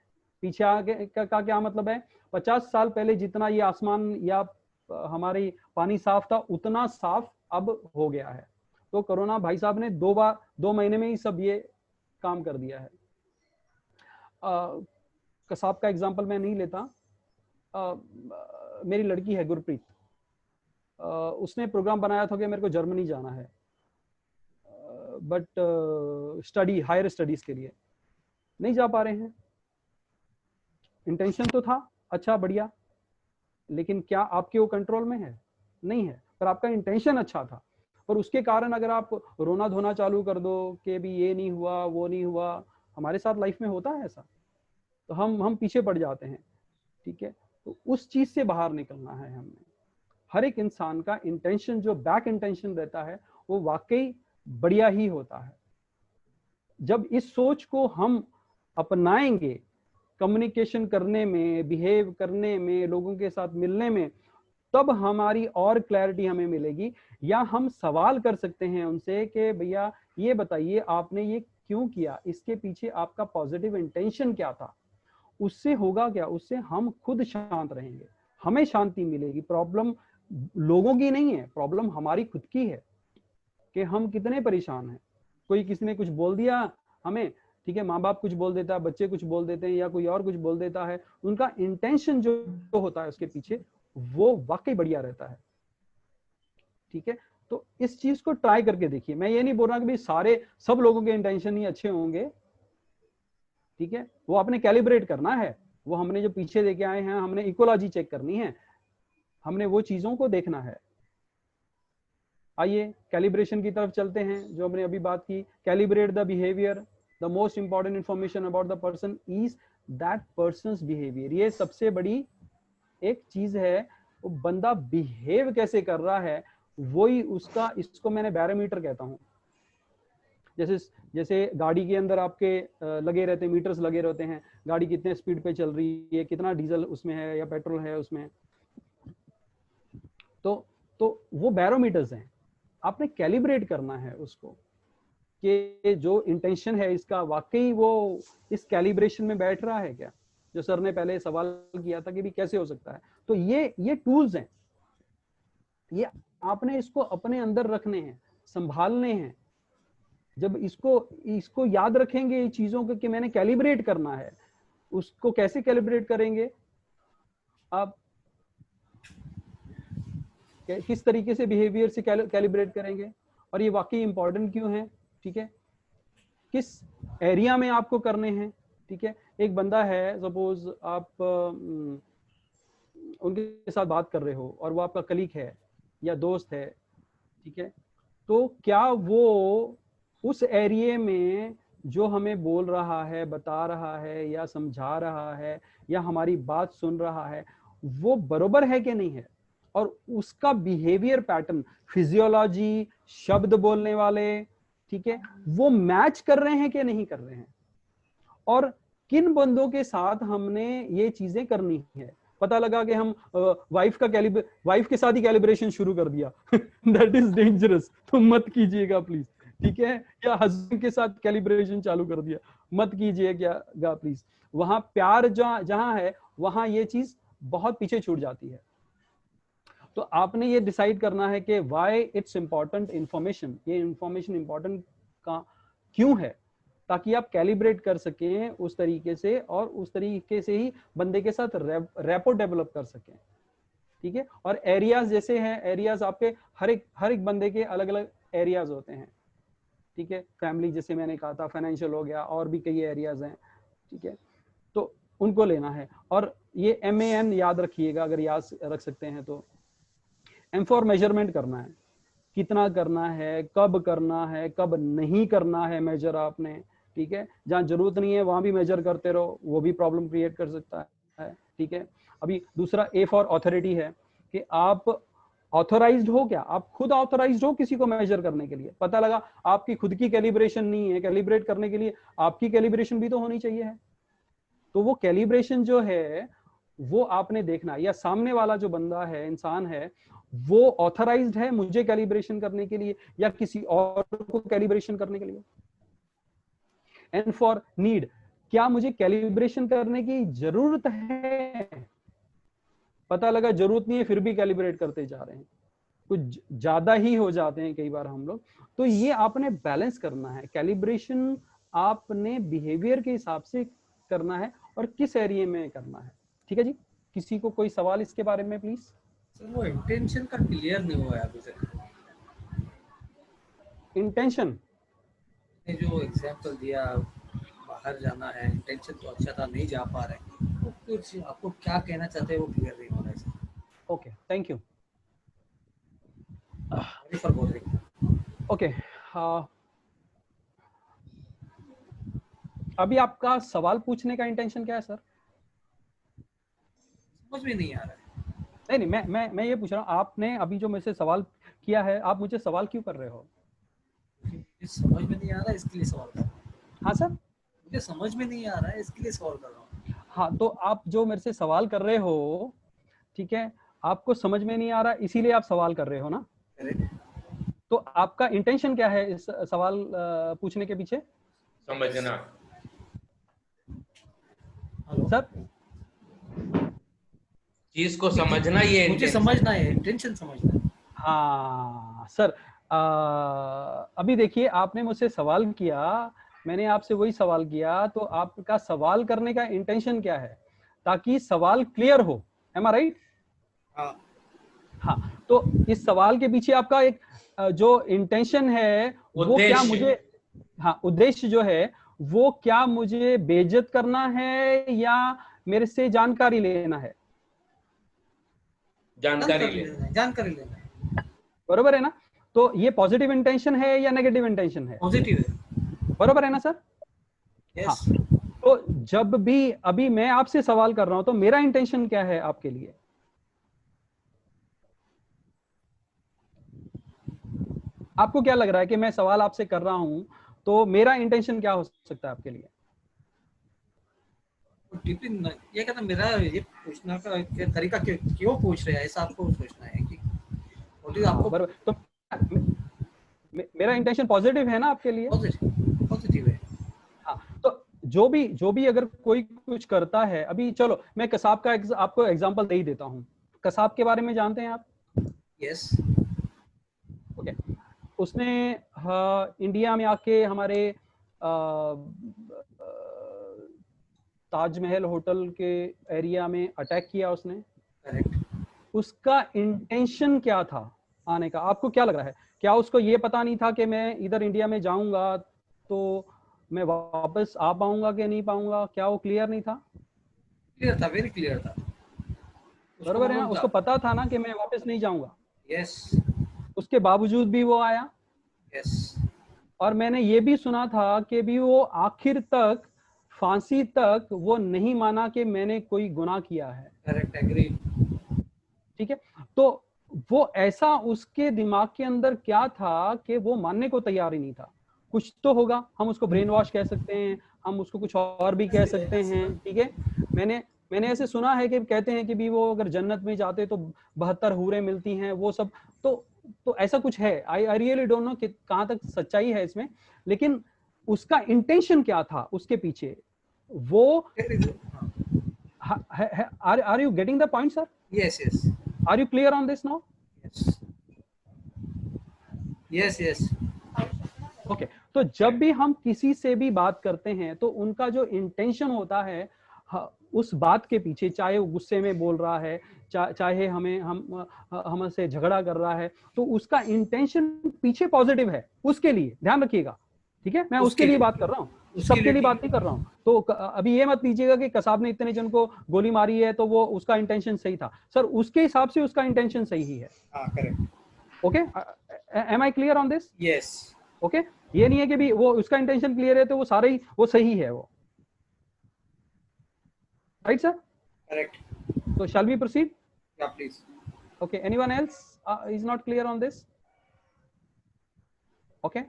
Speaker 1: पीछे आगे का क्या मतलब है? 50 साल पहले जितना ये आसमान या हमारी पानी साफ था उतना साफ अब हो गया है। तो कोरोना भाई साहब ने 2 महीने में ही सब ये काम कर दिया है। कसाब का एग्जांपल मैं नहीं लेता, मेरी लड़की है गुरप्रीत, उसने प्रोग्राम बनाया था कि मेरे को जर्मनी जाना है बट स्टडी हायर स्टडीज के लिए, नहीं जा पा रहे हैं। इंटेंशन तो था अच्छा बढ़िया, लेकिन क्या आपके वो कंट्रोल में है? नहीं है, पर आपका इंटेंशन अच्छा था। पर उसके कारण अगर आप रोना धोना चालू कर दो कि भी ये नहीं हुआ वो नहीं हुआ, हमारे साथ लाइफ में होता है ऐसा, तो हम पीछे पड़ जाते हैं, ठीक है। तो उस चीज से बाहर निकलना है हमने। हर एक इंसान का इंटेंशन जो बैक इंटेंशन रहता है वो वाकई बढ़िया ही होता है। जब इस सोच को हम अपनाएंगे कम्युनिकेशन करने में, बिहेव करने में, लोगों के साथ मिलने में, तब हमारी और क्लैरिटी हमें मिलेगी। या हम सवाल कर सकते हैं उनसे कि भैया ये बताइए आपने ये क्यों किया, इसके पीछे आपका पॉजिटिव इंटेंशन क्या था। उससे होगा क्या? उससे हम खुद शांत रहेंगे, हमें शांति मिलेगी। प्रॉब्लम लोगों की नहीं है, प्रॉब्लम हमारी खुद की है कि हम कितने परेशान हैं। कोई किसी ने कुछ बोल दिया हमें, ठीक है, माँ बाप कुछ बोल देता है, बच्चे कुछ बोल देते हैं या कोई और कुछ बोल देता है, उनका इंटेंशन जो होता है उसके पीछे वो वाकई बढ़िया रहता है, ठीक है। तो इस चीज को ट्राई करके देखिए। मैं ये नहीं बोल रहा कि भाई सब लोगों के इंटेंशन ही अच्छे होंगे, ठीक है, वो आपने कैलिब्रेट करना है। वो हमने जो पीछे लेके आए हैं, हमने इकोलॉजी चेक करनी है, हमने वो चीजों को देखना है। आइए कैलिब्रेशन की तरफ चलते हैं जो हमने अभी बात की। Calibrate the behaviour, the most important information about the person is that persons behaviour. ये सबसे बड़ी एक चीज है, वो बंदा बिहेव कैसे कर रहा है वही उसका, इसको मैंने बैरोमीटर कहता हूं। जैसे गाड़ी के अंदर आपके लगे रहते हैं, मीटर्स लगे रहते हैं, गाड़ी कितने स्पीड पे चल रही है, कितना डीजल उसमें है या पेट्रोल है उसमें, तो वो बैरोमीटर्स हैं। आपने कैलिब्रेट करना है उसको कि जो इंटेंशन है इसका वाकई वो इस कैलिब्रेशन में बैठ रहा है क्या, जो सर ने पहले सवाल किया था कि भी कैसे हो सकता है। तो ये टूल्स हैं, ये आपने इसको अपने अंदर रखने हैं, संभालने हैं। जब इसको याद रखेंगे ये चीजों को कि मैंने कैलिब्रेट करना है, उसको कैसे कैलिब्रेट करेंगे आप, किस तरीके से बिहेवियर से कैलिब्रेट करेंगे, और ये वाकई इंपॉर्टेंट क्यों है, ठीक है, किस एरिया में आपको करने हैं, ठीक है। एक बंदा है, सपोज आप उनके साथ बात कर रहे हो और वो आपका कलीग है या दोस्त है, ठीक है, तो क्या वो उस एरिया में जो हमें बोल रहा है, बता रहा है या समझा रहा है या हमारी बात सुन रहा है वो बरोबर है कि नहीं है, और उसका बिहेवियर पैटर्न, फिजियोलॉजी, शब्द बोलने वाले, ठीक है, वो मैच कर रहे हैं कि नहीं कर रहे हैं, और किन बंदों के साथ हमने ये चीजें करनी है। पता लगा कि हम वाइफ के साथ ही कैलिब्रेशन शुरू कर दिया दैट इज डेंजरस, तो मत कीजिएगा प्लीज, ठीक है। या हस्बैंड के साथ कैलिब्रेशन चालू कर दिया, मत कीजिएगा प्लीज। वहां प्यार जहां है वहां ये चीज बहुत पीछे छूट जाती है। तो आपने ये डिसाइड करना है कि व्हाई इट्स इंपॉर्टेंट इंफॉर्मेशन, ये इंफॉर्मेशन इंपॉर्टेंट का क्यों है, ताकि आप कैलिब्रेट कर सकें उस तरीके से, और उस तरीके से ही बंदे के साथ रैपो डेवलप कर सकें। ठीक है, और एरियाज जैसे हैं, एरियाज आपके हर एक बंदे के अलग अलग एरियाज होते हैं। ठीक है, फैमिली जैसे मैंने कहा था, फाइनेंशियल हो गया, और भी कई एरियाज हैं। ठीक है, तो उनको लेना है। और ये MAN याद रखिएगा, अगर याद रख सकते हैं तो। M फॉर मेजरमेंट करना है, कितना करना है, कब करना है, कब नहीं करना है मेजर आपने। ठीक है, जहाँ जरूरत नहीं है वहां भी मेजर करते रहो, वो भी प्रॉब्लम क्रिएट कर सकता है। ठीक है, अभी दूसरा A फॉर ऑथोरिटी है कि आप ऑथोराइज्ड हो क्या, आप खुद ऑथोराइज्ड हो किसी को मेजर करने के लिए। पता लगा आपकी खुद की कैलिब्रेशन नहीं है, कैलिब्रेट करने के लिए आपकी कैलिब्रेशन भी तो होनी चाहिए है। तो वो कैलिब्रेशन जो है वो आपने देखना, या सामने वाला जो बंदा है, इंसान है, वो ऑथराइज्ड है मुझे कैलिब्रेशन करने के लिए या किसी और को कैलिब्रेशन करने के लिए। एंड फॉर नीड, क्या मुझे कैलिब्रेशन करने की जरूरत है। पता लगा जरूरत नहीं है फिर भी कैलिब्रेट करते जा रहे हैं, कुछ ज्यादा ही हो जाते हैं कई बार हम लोग। तो ये आपने बैलेंस करना है। कैलिब्रेशन आपने बिहेवियर के हिसाब से करना है और किस एरिया में करना है। ठीक है जी, किसी को कोई सवाल इसके बारे में प्लीज।
Speaker 5: सर वो इंटेंशन का क्लियर नहीं हुआ है अभी तक।
Speaker 1: इंटेंशन
Speaker 5: ने जो एग्जांपल दिया, बाहर जाना है, इंटेंशन तो अच्छा था, नहीं जा पा रहे, तो कुछ आपको क्या कहना चाहते हैं वो क्लियर नहीं हो रहा है sir.
Speaker 1: Okay, thank you.
Speaker 5: Sorry for bothering.
Speaker 1: Okay, अभी आपका सवाल पूछने का इंटेंशन क्या है सर?
Speaker 5: समझ में नहीं आ रहा है।
Speaker 1: नहीं, मैं ये पूछ रहा हूँ, आपने अभी जो मुझसे सवाल किया है, आप मुझे सवाल क्यों कर रहे हो?
Speaker 5: मुझे समझ में नहीं आ रहा है, इसके लिए सवाल कर रहा हूँ।
Speaker 1: हाँ सर,
Speaker 5: मुझे समझ में नहीं आ रहा है, इसके लिए सवाल कर रहा हूँ।
Speaker 1: हाँ, तो आप जो मेरे से सवाल कर रहे हो, ठीक है, आपको समझ में नहीं आ रहा इसीलिए आप सवाल कर रहे हो ना। तो आपका इंटेंशन क्या है इस सवाल पूछने के पीछे?
Speaker 6: समझना
Speaker 1: सर,
Speaker 6: चीज को समझना, ये
Speaker 5: मुझे समझना है, इंटेंशन समझना है।
Speaker 1: हाँ सर, अभी देखिए, आपने मुझसे सवाल किया, मैंने आपसे वही सवाल किया, तो आपका सवाल करने का इंटेंशन क्या है, ताकि सवाल क्लियर हो। एम आई राइट? हाँ, तो इस सवाल के पीछे आपका एक जो इंटेंशन है वो क्या मुझे, हाँ, उद्देश्य जो है वो क्या मुझे बेइज्जत करना है या मेरे से जानकारी लेना है?
Speaker 6: जानकारी लेना
Speaker 5: है।
Speaker 1: बरोबर है ना? तो ये पॉजिटिव इंटेंशन है या नेगेटिव इंटेंशन है?
Speaker 5: पॉजिटिव है।
Speaker 1: बरोबर है ना सर?
Speaker 5: yes.
Speaker 1: हाँ, तो जब भी अभी मैं आपसे सवाल कर रहा हूं तो मेरा इंटेंशन क्या है आपके लिए? आपको क्या लग रहा है कि मैं सवाल आपसे कर रहा हूं तो मेरा इंटेंशन क्या हो सकता है आपके लिए?
Speaker 5: ये कहता मेरा ये पूछना का तरीका क्यों पूछ रहे हैं, ऐसा आपको सोचना है कि आपको
Speaker 1: बराबर। तो मेरा इंटेंशन पॉजिटिव है ना आपके लिए?
Speaker 5: पॉजिटिव है।
Speaker 1: हाँ, तो जो भी अगर कोई कुछ करता है, अभी चलो मैं कसाब का आपको एग्जांपल दे ही देता हूँ। कसाब के बारे में जानते हैं आप?
Speaker 5: यस।
Speaker 1: ओके, उसने इंडिया में आके हमारे ताजमहल होटल के एरिया में अटैक किया उसने।
Speaker 5: करेक्ट।
Speaker 1: उसका इंटेंशन क्या था आने का? आपको क्या लग रहा है? क्या उसको ये पता नहीं था कि मैं इधर इंडिया में जाऊंगा तो मैं वापस आ पाऊंगा कि नहीं पाऊंगा? क्या वो क्लियर नहीं था?
Speaker 5: क्लियर था, वेरी क्लियर था।
Speaker 1: बरोबर है ना? उसको पता था ना कि मैं वापस नहीं जाऊंगा।
Speaker 5: यस।
Speaker 1: उसके बावजूद भी वो आया।
Speaker 5: यस।
Speaker 1: और मैंने ये भी सुना था कि भी वो आखिर तक, फांसी तक वो नहीं माना कि मैंने कोई गुनाह किया है।
Speaker 5: Correct, agree.
Speaker 1: ठीक है, तो वो ऐसा उसके दिमाग के अंदर क्या था कि वो मानने को तैयार ही नहीं था। कुछ तो होगा, हम उसको ब्रेन वॉश कह सकते हैं, हम उसको कुछ और भी कह सकते हैं। ठीक है, मैंने ऐसे सुना है कि कहते हैं कि भी वो अगर जन्नत में जाते तो 72 हूरें मिलती हैं, वो सब। तो ऐसा कुछ है। आई रियली डोंट नो कि कहां तक सच्चाई है इसमें, लेकिन उसका इंटेंशन क्या था उसके पीछे वो। Are you getting the point sir?
Speaker 5: Yes yes.
Speaker 1: Are you clear on this now?
Speaker 5: Yes yes.
Speaker 1: Okay, तो जब भी हम किसी से भी बात करते हैं तो उनका जो इंटेंशन होता है उस बात के पीछे, चाहे वो गुस्से में बोल रहा है, चाहे हमसे झगड़ा कर रहा है, तो उसका इंटेंशन पीछे पॉजिटिव है उसके लिए, ध्यान रखिएगा, ठीक है। मैं उसके लिए बात कर रहा हूँ, सबके लिए बात नहीं कर रहा हूँ। तो अभी ये मत लीजिएगा कि कसाब ने इतने जन को गोली मारी है तो वो उसका इंटेंशन सही था। सर उसके हिसाब से उसका इंटेंशन सही ही है।
Speaker 5: Correct.
Speaker 1: Okay, am I clear on this?
Speaker 5: Yes.
Speaker 1: Okay, ये नहीं है कि भी वो उसका इंटेंशन क्लियर है तो वो सारे ही वो सही है वो, right sir?
Speaker 5: Correct.
Speaker 1: So shall we proceed?
Speaker 5: Yeah, please.
Speaker 1: Okay, anyone else is not clear on this? Okay,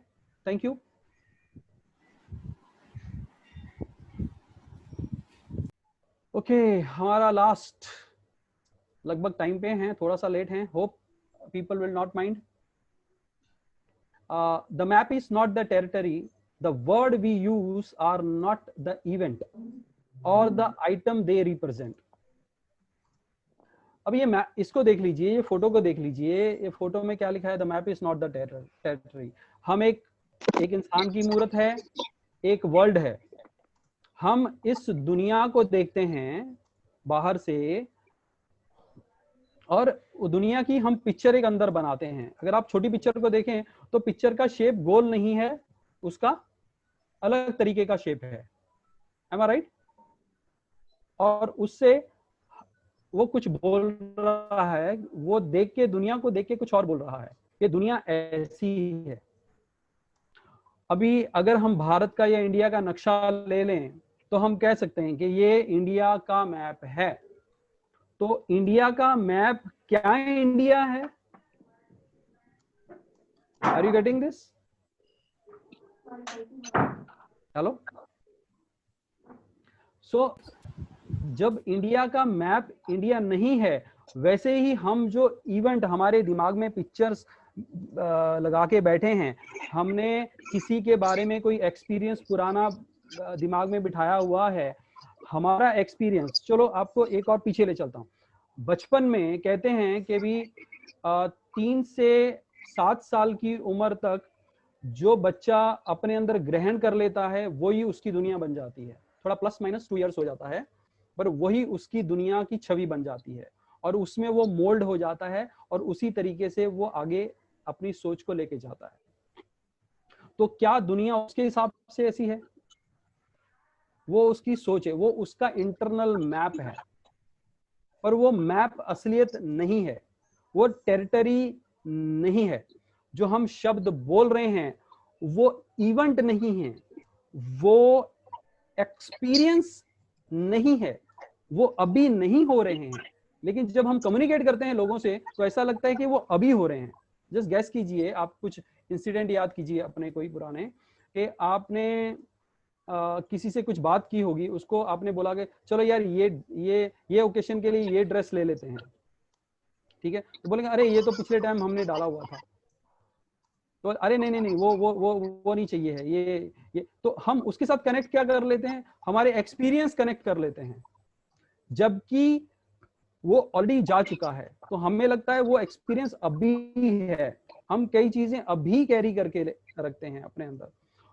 Speaker 1: thank you. Okay, हमारा लास्ट लगभग टाइम पे हैं, थोड़ा सा लेट हैं, hope people will not mind. The map is not the territory. The word we use are not the event or the item they represent. अब ये map, इसको देख लीजिए, ये फोटो को देख लीजिए, ये फोटो में क्या लिखा है? The map is not the territory. हम एक इंसान की मूर्त है, एक वर्ल्ड है। हम इस दुनिया को देखते हैं बाहर से और दुनिया की हम पिक्चर एक अंदर बनाते हैं। अगर आप छोटी पिक्चर को देखें तो पिक्चर का शेप गोल नहीं है, उसका अलग तरीके का शेप है। एम आई राइट? और उससे वो कुछ बोल रहा है, वो देख के, दुनिया को देख के कुछ और बोल रहा है। ये दुनिया ऐसी ही है। अभी अगर हम भारत का या इंडिया का नक्शा ले लें तो हम कह सकते हैं कि ये इंडिया का मैप है। तो इंडिया का मैप क्या इंडिया है? Are you getting this? Hello? So जब इंडिया का मैप इंडिया नहीं है, वैसे ही हम जो इवेंट हमारे दिमाग में पिक्चर्स लगा के बैठे हैं, हमने किसी के बारे में कोई एक्सपीरियंस पुराना दिमाग में बिठाया हुआ है, हमारा एक्सपीरियंस। चलो आपको एक और पीछे ले चलता हूँ। बचपन में कहते हैं कि भी 3 से 7 साल की उम्र तक जो बच्चा अपने अंदर ग्रहण कर लेता है वही उसकी दुनिया बन जाती है। थोड़ा प्लस माइनस 2 इयर्स हो जाता है, पर वही उसकी दुनिया की छवि बन जाती है और उसमें वो मोल्ड हो जाता है और उसी तरीके से वो आगे अपनी सोच को लेके जाता है। तो क्या दुनिया उसके हिसाब से ऐसी है? वो उसकी सोच है, वो उसका इंटरनल मैप है, पर वो मैप असलियत नहीं है, वो टेरिटरी नहीं है। जो हम शब्द बोल रहे हैं वो इवेंट नहीं है, वो एक्सपीरियंस नहीं है, वो अभी नहीं हो रहे हैं। लेकिन जब हम कम्युनिकेट करते हैं लोगों से तो ऐसा लगता है कि वो अभी हो रहे हैं। जस्ट गैस कीजिए, आप कुछ इंसिडेंट याद कीजिए अपने कोई पुराने, कि आपने किसी से कुछ बात की होगी, उसको आपने बोला कि चलो यार ये ओकेशन के लिए ये ड्रेस ले लेते हैं, ठीक है? तो बोलेंगे अरे ये तो पिछले टाइम हमने डाला हुआ था। तो अरे नहीं वो नहीं चाहिए है, ये तो हम उसके साथ कनेक्ट क्या कर लेते हैं? हमारे एक्सपीरियंस कनेक्ट कर लेते हैं, जबकि वो ऑलरेडी जा चुका है। तो हमें लगता है वो एक्सपीरियंस अभी है, हम कई चीजें अभी कैरी करके रखते हैं अपने अंदर।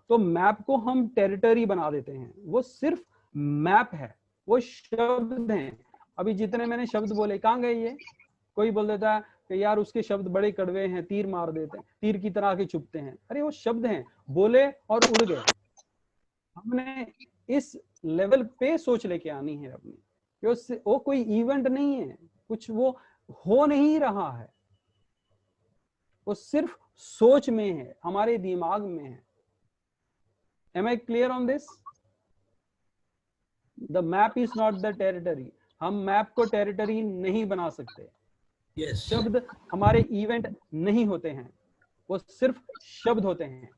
Speaker 1: तो मैप को हम टेरिटरी बना देते हैं। वो सिर्फ मैप है, वो शब्द हैं। अभी जितने मैंने शब्द बोले कहाँ गए ये? कोई बोल देता है कि यार उसके शब्द बड़े कड़वे हैं, तीर मार देते हैं, तीर की तरह के चुभते हैं। अरे वो शब्द हैं, बोले और उड़ गए। हमने इस लेवल पे सोच लेके आनी है अपनी। वो कोई इवेंट नहीं है, कुछ वो हो नहीं रहा है, वो सिर्फ सोच में है, हमारे दिमाग में है। Am I clear on this? The map is not the territory. हम मैप को टेरिटरी नहीं बना सकते।
Speaker 5: Yes.
Speaker 1: शब्द हमारे इवेंट नहीं होते हैं, वो सिर्फ शब्द होते हैं।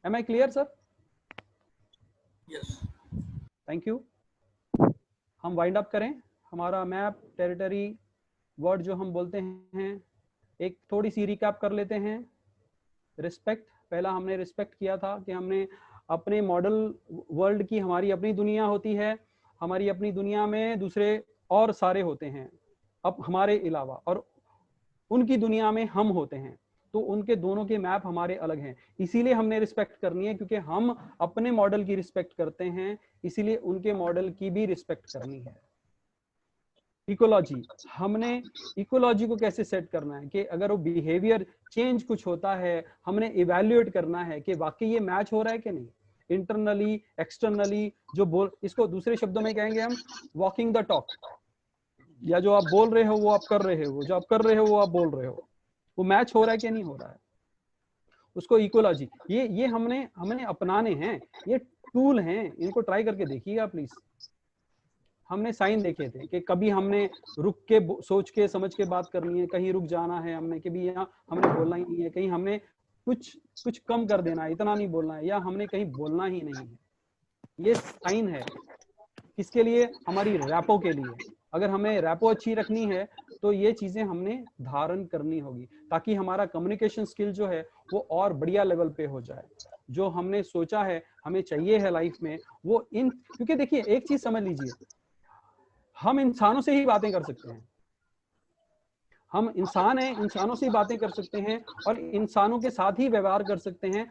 Speaker 1: Am I clear, sir?
Speaker 5: Yes.
Speaker 1: Thank you. हम वाइंड अप करें। हमारा मैप, टेरिटरी, वर्ड जो हम बोलते हैं, एक थोड़ी सी रिकैप कर लेते हैं। रिस्पेक्ट, पहला हमने रिस्पेक्ट किया था कि हमने अपने मॉडल वर्ल्ड की, हमारी अपनी दुनिया होती है, हमारी अपनी दुनिया में दूसरे और सारे होते हैं अब हमारे अलावा, और उनकी दुनिया में हम होते हैं। तो उनके दोनों के मैप हमारे अलग हैं। इसीलिए हमने रिस्पेक्ट करनी है, क्योंकि हम अपने मॉडल की रिस्पेक्ट करते हैं, इसीलिए उनके मॉडल की भी रिस्पेक्ट करनी है। इकोलॉजी, हमने इकोलॉजी को कैसे सेट करना है कि अगर वो बिहेवियर चेंज कुछ होता है, हमने इवैल्यूएट करना है कि वाकई ये मैच हो रहा है कि नहीं, इंटरनली एक्सटर्नली। जो बोल, इसको दूसरे शब्दों में कहेंगे हम वॉकिंग द टॉक, या जो आप बोल रहे हो वो आप कर रहे हो, जो आप कर रहे हो वो आप बोल रहे हो, वो मैच हो रहा है कि नहीं हो रहा है, उसको इकोलॉजी। ये हमने अपनाने हैं, ये टूल हैं, इनको ट्राई करके देखिएगा प्लीज। हमने साइन देखे थे कि कभी हमने रुक के सोच के समझ के बात करनी है, कहीं रुक जाना है हमने कि भी यहाँ हमने बोलना ही नहीं है, कहीं हमने कुछ कम कर देना है, इतना नहीं बोलना है, या हमने कहीं बोलना ही नहीं है। ये साइन है किसके लिए? हमारी रैपो के लिए। अगर हमें रैपो अच्छी रखनी है तो ये चीजें हमने धारण करनी होगी, ताकि हमारा कम्युनिकेशन स्किल जो है वो और बढ़िया लेवल पे हो जाए। जो हमने सोचा है हमें चाहिए है लाइफ में वो इन, क्योंकि देखिए एक चीज समझ लीजिए, हम इंसानों से ही बातें कर सकते हैं, हम इंसान हैं, इंसानों से ही बातें कर सकते हैं और इंसानों के साथ ही व्यवहार कर सकते हैं।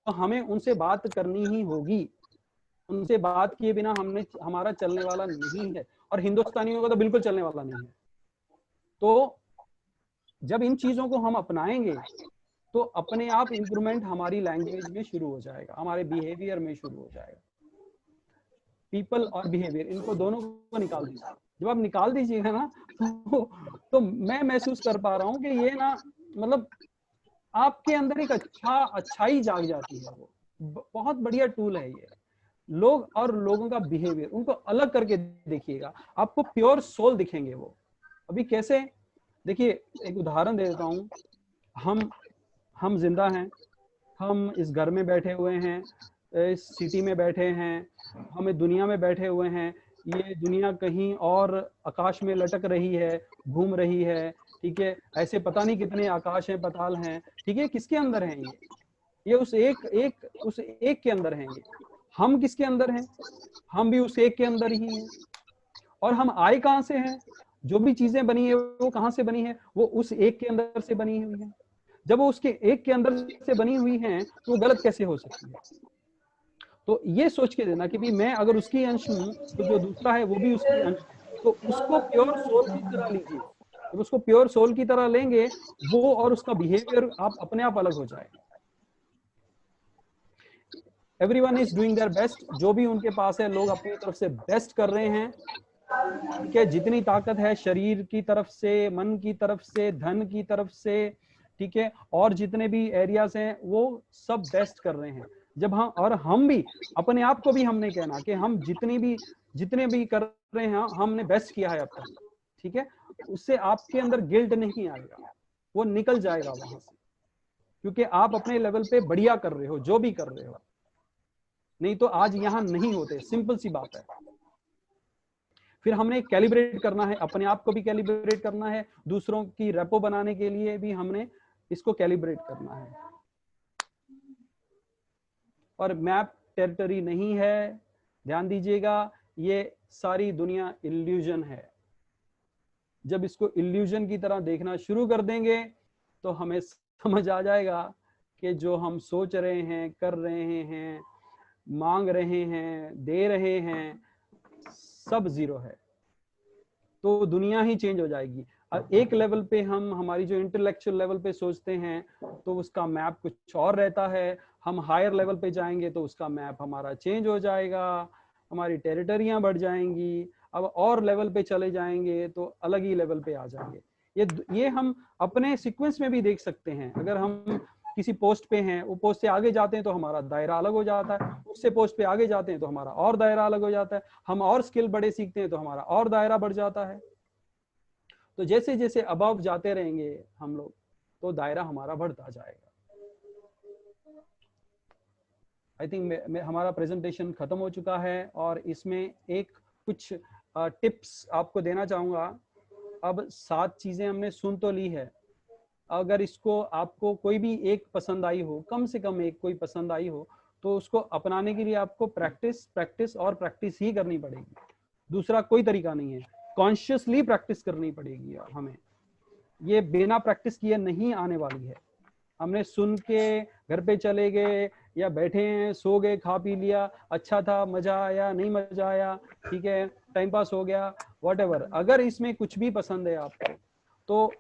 Speaker 1: तो हमें उनसे बात करनी ही होगी, उनसे बात किए बिना हमारा चलने वाला नहीं है, और हिंदुस्तानियों का तो बिल्कुल चलने वाला नहीं है। तो जब इन चीजों को हम अपनाएंगे तो अपने आप इंप्रूवमेंट हमारी लैंग्वेज में शुरू हो जाएगा, हमारे बिहेवियर में शुरू हो जाएगा। पीपल और बिहेवियर, इनको दोनों को निकाल दीजिए। जब आप निकाल दीजिएगा ना तो मैं महसूस कर पा रहा हूँ कि ये ना, मतलब आपके अंदर एक अच्छाई जाग जाती है। वो बहुत बढ़िया टूल है ये। लोग और लोगों का बिहेवियर, उनको अलग करके देखिएगा, आपको प्योर सोल दिखेंगे वो। अभी कैसे, देखिए एक उदाहरण दे देता हूँ। हम जिंदा हैं, हम इस घर में बैठे हुए हैं, इस सिटी में बैठे हैं, हमें दुनिया में बैठे हुए हैं। ये दुनिया कहीं और आकाश में लटक रही है, घूम रही है, ठीक है। ऐसे पता नहीं कितने आकाश हैं, पताल हैं, ठीक है। किसके अंदर हैं ये उस एक के अंदर हैं ये। हम किसके अंदर हैं? हम भी उस एक के अंदर ही हैं। और हम आए कहां से हैं? जो भी चीजें बनी है वो कहां से बनी है? वो उस एक के अंदर से बनी हुई है। जब वो उसके एक के अंदर से बनी हुई हैं तो वो गलत कैसे हो सकती है? तो ये सोच के देना कि भी मैं अगर उसकी अंश हूं तो जो दूसरा है वो भी उसकी अंश है। तो उसको प्योर सोल की तरह लीजिए। जब उसको प्योर सोल की तरह लेंगे, वो और उसका बिहेवियर आप अपने आप अलग हो जाएगा। Everyone is doing their best, जो भी उनके पास है, लोग अपनी तरफ से बेस्ट कर रहे हैं, ठीक है। जितनी ताकत है शरीर की तरफ से, मन की तरफ से, धन की तरफ से, ठीक है, और जितने भी एरियाज हैं वो सब बेस्ट कर रहे हैं। जब हम भी अपने आप को भी हमने कहना कि हम जितने भी कर रहे हैं हमने बेस्ट किया है अब तक, ठीक है। उससे आपके अंदर गिल्ट नहीं आएगा, वो निकल जाएगा वहां से, क्योंकि आप अपने लेवल पे बढ़िया कर रहे हो जो भी कर रहे हो। नहीं तो आज यहां नहीं होते, सिंपल सी बात है। फिर हमने कैलिब्रेट करना है, अपने आप को भी कैलिब्रेट करना है, दूसरों की रेपो बनाने के लिए भी हमने इसको कैलिब्रेट करना है। और मैप टेरिटरी नहीं है, ध्यान दीजिएगा, ये सारी दुनिया इल्यूजन है। जब इसको इल्यूजन की तरह देखना शुरू कर देंगे तो हमें समझ आ जाएगा कि जो हम सोच रहे हैं, कर रहे हैं, मांग रहे हैं, दे रहे हैं, सब जीरो है। तो दुनिया ही चेंज हो जाएगी। अब एक लेवल पे हम हमारी जो इंटेलेक्चुअल लेवल पे सोचते हैं तो उसका मैप कुछ और रहता है, हम हायर लेवल पे जाएंगे तो उसका मैप हमारा चेंज हो जाएगा, हमारी टेरिटरियां बढ़ जाएंगी। अब और लेवल पे चले जाएंगे तो अलग ही लेवल पे आ जाएंगे। ये हम अपने सीक्वेंस में भी देख सकते हैं। अगर हम किसी पोस्ट पे हैं, वो पोस्ट से आगे जाते हैं तो हमारा दायरा अलग हो जाता है, उससे पोस्ट पे आगे जाते हैं तो हमारा और दायरा अलग हो जाता है, हम और स्किल बड़े सीखते हैं तो हमारा और दायरा बढ़ जाता है। तो जैसे जैसे अबव जाते रहेंगे हम लोग तो दायरा हमारा बढ़ता जाएगा। आई थिंक हमारा प्रेजेंटेशन खत्म हो चुका है और इसमें एक कुछ टिप्स आपको देना चाहूंगा। अब 7 चीजें हमने सुन तो ली है, अगर इसको आपको कोई भी एक पसंद आई हो, कम से कम एक कोई पसंद आई हो, तो उसको अपनाने के लिए आपको प्रैक्टिस और प्रैक्टिस ही करनी पड़ेगी। दूसरा कोई तरीका नहीं है, कॉन्शियसली प्रैक्टिस करनी पड़ेगी हमें। ये बिना प्रैक्टिस किए नहीं आने वाली है। हमने सुन के घर पे चले गए या बैठे हैं, सो गए, खा पी लिया, अच्छा था, मजा आया, नहीं मजा आया, ठीक है, टाइम पास हो गया, व्हाटएवर। अगर इसमें कुछ भी पसंद है आपको तो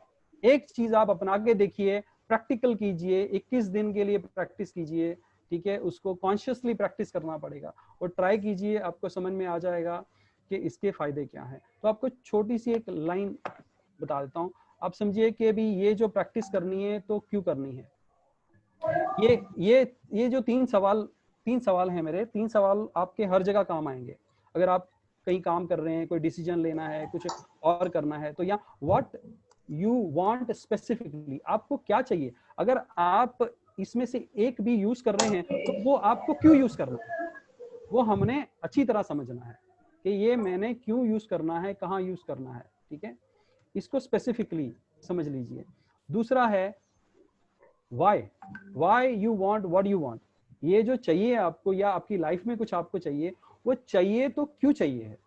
Speaker 1: एक चीज आप अपना के देखिए, प्रैक्टिकल कीजिए, 21 दिन के लिए प्रैक्टिस कीजिए, ठीक है, उसको कॉन्शियसली प्रैक्टिस करना पड़ेगा और ट्राई कीजिए, आपको समझ में आ जाएगा कि इसके फायदे क्या हैं। तो आपको छोटी सी एक लाइन बता देता हूँ, आप समझिए कि अभी ये जो प्रैक्टिस करनी है तो क्यों करनी है। ये जो तीन सवाल हैं मेरे, 3 सवाल आपके हर जगह काम आएंगे। अगर आप कहीं काम कर रहे हैं, कोई डिसीजन लेना है, कुछ और करना है, तो यहाँ व्हाट यू वांट स्पेसिफिकली, आपको क्या चाहिए। अगर आप इसमें से एक भी यूज कर रहे हैं तो वो आपको क्यों यूज करना है, वो हमने अच्छी तरह समझना है कि ये मैंने क्यों यूज करना है, कहाँ यूज करना है, ठीक है, इसको स्पेसिफिकली समझ लीजिए। दूसरा है why you want what you want, ये जो चाहिए आपको या आपकी लाइफ में कुछ आपको चाहिए, वो चाहिए तो क्यों चाहिए है।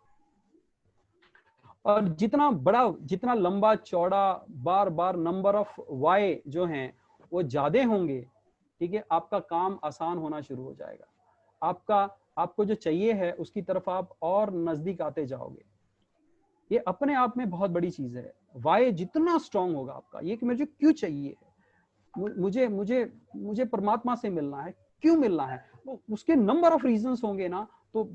Speaker 1: और जितना बड़ा, जितना लंबा चौड़ा बार बार नंबर ऑफ वाई जो हैं वो ज्यादा होंगे, ठीक है, आपका काम आसान होना शुरू हो जाएगा। आपको जो चाहिए है उसकी तरफ आप और नजदीक आते जाओगे। ये अपने आप में बहुत बड़ी चीज है। वाई जितना स्ट्रांग होगा आपका, ये कि मुझे क्यों चाहिए है, मुझे मुझे मुझे परमात्मा से मिलना है, क्यों मिलना है, वो उसके नंबर ऑफ रीजंस होंगे ना, तो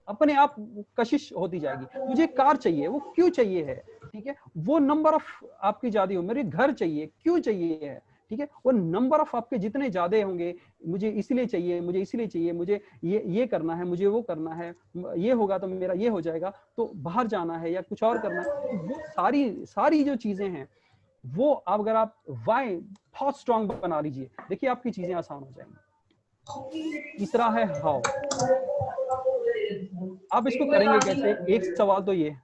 Speaker 1: अपने आप कशिश होती जाएगी। मुझे कार चाहिए, वो क्यों चाहिए है, ठीक है, वो नंबर ऑफ आपकी ज्यादा हो। मेरे घर चाहिए, क्यों चाहिए है, ठीक है, वो नंबर ऑफ आपके जितने ज्यादा होंगे, मुझे इसलिए चाहिए, मुझे इसलिए चाहिए, मुझे ये करना है, मुझे वो करना है, ये होगा तो मेरा ये हो जाएगा, तो बाहर जाना है या कुछ और करना है, तो वो सारी जो चीजें हैं वो अगर आप वाई बहुत स्ट्रांग बना लीजिए, देखिए आपकी चीजें आसान हो जाएंगी। तीसरा है हाउ, आप इसको करेंगे कैसे। एक सवाल तो ये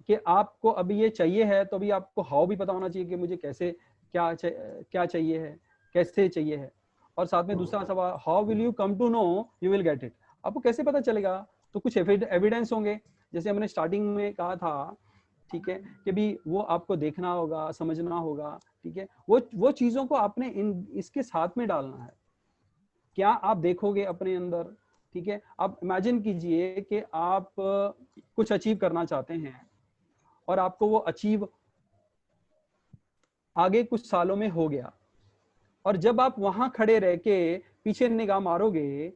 Speaker 1: कि आपको अभी ये चाहिए है, तो अभी आपको हाउ भी पता होना चाहिए कि मुझे कैसे क्या चाहिए है, कैसे चाहिए है। और साथ में दूसरा सवाल, how will you come to know you will get it, आपको कैसे पता चलेगा। तो कुछ एविडेंस होंगे, जैसे हमने स्टार्टिंग में कहा था, ठीक है, कि भी वो आपको देखना होगा, समझना होगा, ठीक है, वो चीजों को आपने इसके साथ में डालना है। क्या आप देखोगे अपने अंदर, ठीक है, आप इमेजिन कीजिए कि आप कुछ अचीव करना चाहते हैं और आपको वो अचीव आगे कुछ सालों में हो गया, और जब आप वहां खड़े रह के पीछे निगाह मारोगे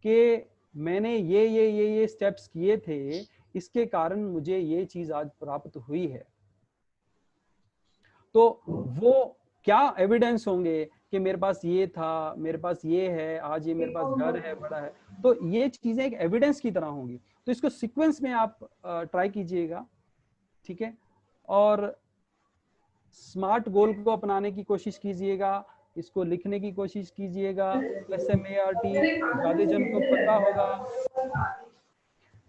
Speaker 1: कि मैंने ये स्टेप्स किए थे, इसके कारण मुझे ये चीज आज प्राप्त हुई है, तो वो क्या एविडेंस होंगे कि मेरे पास ये था, मेरे पास ये है, आज ये मेरे पास घर है, बड़ा है, तो ये चीजें एक एविडेंस की तरह होंगी। तो इसको सीक्वेंस में आप ट्राई कीजिएगा, ठीक है, और स्मार्ट गोल को अपनाने की कोशिश कीजिएगा, इसको लिखने की कोशिश कीजिएगा। SMART ज्यादा जन को पता होगा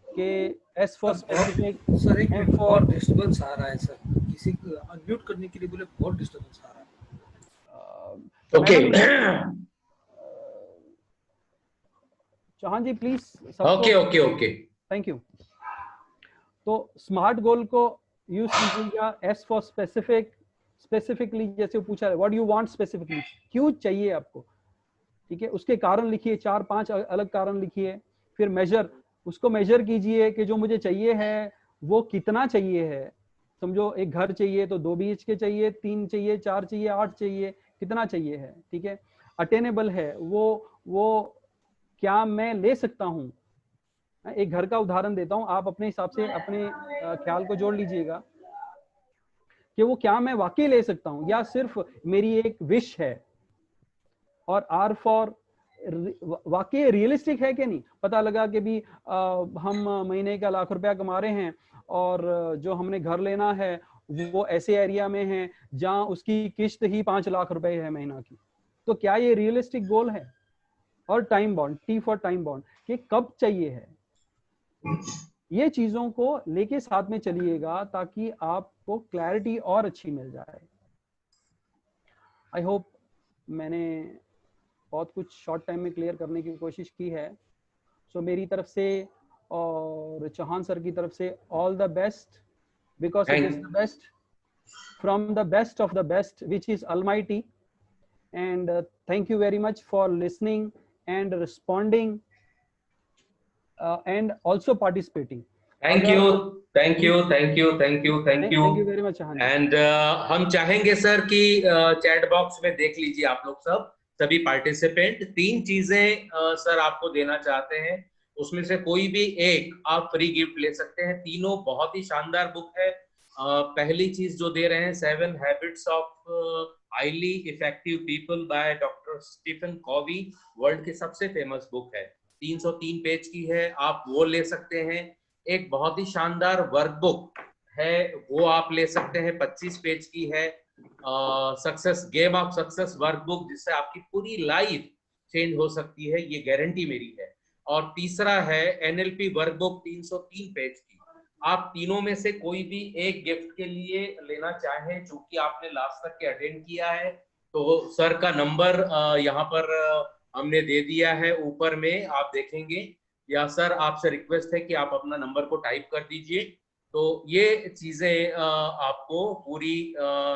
Speaker 1: कि S फॉर स्पेसिफिक,
Speaker 5: सर एक
Speaker 1: M
Speaker 5: और
Speaker 1: फॉर
Speaker 5: डिस्टर्बेंस आ रहा है सर, किसी को अनम्यूट करने के लिए बोले, बहुत डिस्टर्बेंस आ रहा है।
Speaker 6: Okay
Speaker 1: Chauhan ji please.
Speaker 6: Okay
Speaker 1: thank you. तो स्मार्ट गोल को यूज कीजिएगा, S फॉर स्पेसिफिकली, जैसे पूछा है व्हाट यू वांट स्पेसिफिकली, क्यों चाहिए आपको, ठीक है, उसके कारण लिखिए, 4-5 अलग कारण लिखिए। फिर मेजर, उसको मेजर कीजिए कि जो मुझे चाहिए है वो कितना चाहिए है। समझो एक घर चाहिए तो 2 BHK चाहिए, 3 चाहिए, 4 चाहिए, 8 चाहिए, कितना चाहिए है, ठीक है। अटेनेबल है, वो क्या मैं ले सकता हूँ। एक घर का उदाहरण देता हूँ, आप अपने हिसाब से अपने ख्याल को जोड़ लीजिएगा कि वो क्या मैं वाकई ले सकता हूँ या सिर्फ मेरी एक विश है। और R फॉर वाकई रियलिस्टिक है कि नहीं। पता लगा कि भी हम महीने का लाख रुपया कमा रहे हैं और जो हमने घर लेना है वो ऐसे एरिया में है जहां उसकी किस्त ही 5 लाख रुपए है महीना की, तो क्या ये रियलिस्टिक गोल है। और time bound, T for time bound, कि कब चाहिए है। ये चीजों को लेके साथ में चलिएगा ताकि आपको क्लैरिटी और अच्छी मिल जाए। आई होप मैंने बहुत कुछ शॉर्ट टाइम में क्लियर करने की कोशिश की है। सो मेरी तरफ से और चौहान सर की तरफ से all the best, because it is the best from the best of the best, which is Almighty. And thank you very much for listening and responding and also participating.
Speaker 6: Thank you, thank you, thank you, thank you, thank you.
Speaker 1: Thank you very much.
Speaker 6: And हम चाहेंगे sir कि chat box में देख लीजिए आप लोग सब, सभी पार्टिसिपेंट 3 चीजें सर आपको देना चाहते हैं, उसमें से कोई भी एक आप फ्री गिफ्ट ले सकते हैं। तीनों बहुत ही शानदार बुक है। पहली चीज जो दे रहे हैं 7 habits of highly effective people by doctor Stephen Covey, world की सबसे फेमस बुक है, 303 पेज की है, आप वो ले सकते हैं। एक बहुत ही शानदार वर्कबुक है, वो आप ले सकते हैं, 25 पेज की है, success game of success workbook, जिससे आपकी पूरी लाइफ चेंज हो सकती है, ये गारंटी मेरी है। और तीसरा है एनएलपी वर्कबुक 303 पेज की। आप तीनों में से कोई भी एक गिफ्ट के लिए लेना चाहें, चूंकि आपने लास्ट तक के अटेंड किया है, तो सर का नंबर यहाँ पर हमने दे दिया है, ऊपर में आप देखेंगे, या सर आपसे रिक्वेस्ट है कि आप अपना नंबर को टाइप कर दीजिए। तो ये चीजें आपको पूरी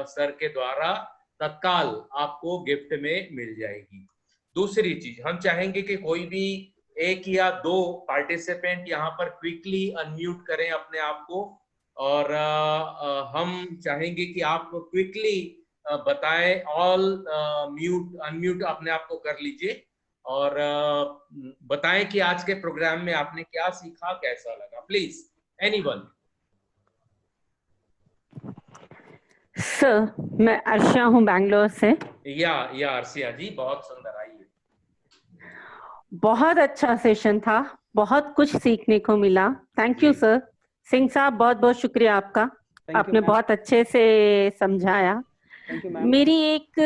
Speaker 6: सर के द्वारा तत्काल आपको गिफ्ट में मिल जाएगी। दूसरी चीज, हम चाहेंगे कि कोई भी 1 या 2 पार्टिसिपेंट यहाँ पर क्विकली अनम्यूट करें अपने आप को, और हम चाहेंगे कि आप क्विकली बताएं, ऑल म्यूट अनम्यूट अपने आप को कर लीजिए, और बताएं कि आज के प्रोग्राम में आपने क्या सीखा, कैसा लगा। Please anyone.
Speaker 7: सर, मैं अर्शिया हूँ बैंगलोर से।
Speaker 6: या अर्शिया जी, बहुत सुंदर, आइए।
Speaker 7: बहुत अच्छा सेशन था, बहुत कुछ सीखने को मिला। Thank you sir. सिंह साहब, बहुत बहुत शुक्रिया आपका, आपने बहुत अच्छे से समझाया। मेरी एक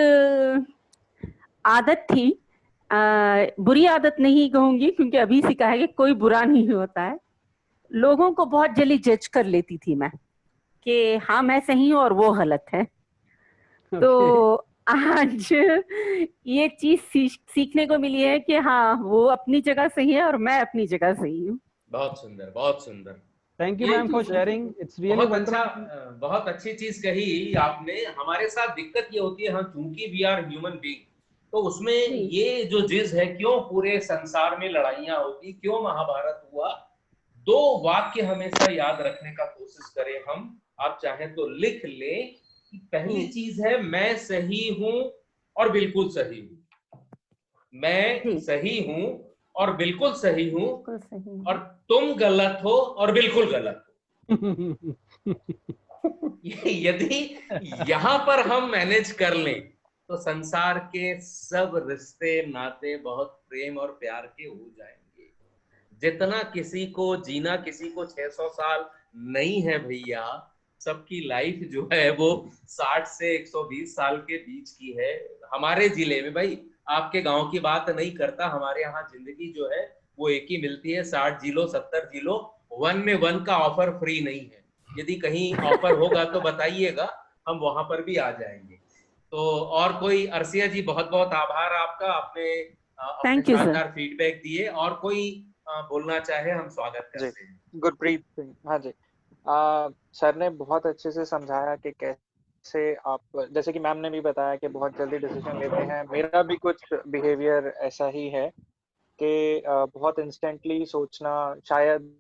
Speaker 7: आदत थी, बुरी आदत नहीं कहूंगी क्योंकि अभी सीखा है कि कोई बुरा नहीं होता है, लोगों को बहुत जल्दी जज कर लेती थी मैं कि हाँ मैं सही हूँ और वो गलत है। तो आज ये चीज सीखने को मिली है कि हाँ वो अपनी जगह सही है और मैं अपनी जगह सही हूँ।
Speaker 6: बहुत सुंदर, बहुत सुंदर।
Speaker 1: Thank you ma'am for sharing, it's really wonderful.
Speaker 6: बहुत अच्छी चीज कही आपने। हमारे साथ दिक्कत ये होती है, हम चूंकि वी आर ह्यूमन बीइंग, तो उसमें ये जो जिज है, क्यों पूरे संसार में लड़ाइयां होती, क्यों महाभारत हुआ, 2 वाक्य हमेशा याद रखने का कोशिश करें हम। आप चाहें तो लिख ले कि पहली चीज है, मैं सही हूं और बिल्कुल सही हूं। मैं सही हूं और बिल्कुल सही हूं, और तुम गलत हो और बिल्कुल गलत हो। यदि यहां पर हम मैनेज कर लें तो संसार के सब रिश्ते नाते बहुत प्रेम और प्यार के हो जाएंगे। जितना किसी को जीना, किसी को 600 साल नहीं है भैया, सबकी लाइफ जो है वो 60 से 120 साल के बीच की है। हमारे जिले में, भाई आपके गांव की बात नहीं करता, हमारे यहाँ जिंदगी जो है वो एक ही मिलती है, 60 जिलो 70 जिलो। 1 में 1 का ऑफर फ्री नहीं है, यदि कहीं ऑफर होगा तो बताइएगा, हम वहां पर भी आ जाएंगे। तो और कोई? अर्शिया जी, बहुत बहुत आभार आपका, आपने अपने शानदार फीडबैक दिए। और कोई बोलना चाहे, हम स्वागत करते हैं।
Speaker 2: गुरप्रीत सिंह। हाँ जी, सर ने बहुत अच्छे से समझाया कि कैसे आप, जैसे कि मैम ने भी बताया कि बहुत जल्दी डिसीजन लेते हैं। मेरा भी कुछ बिहेवियर ऐसा ही है कि बहुत इंस्टेंटली सोचना, शायद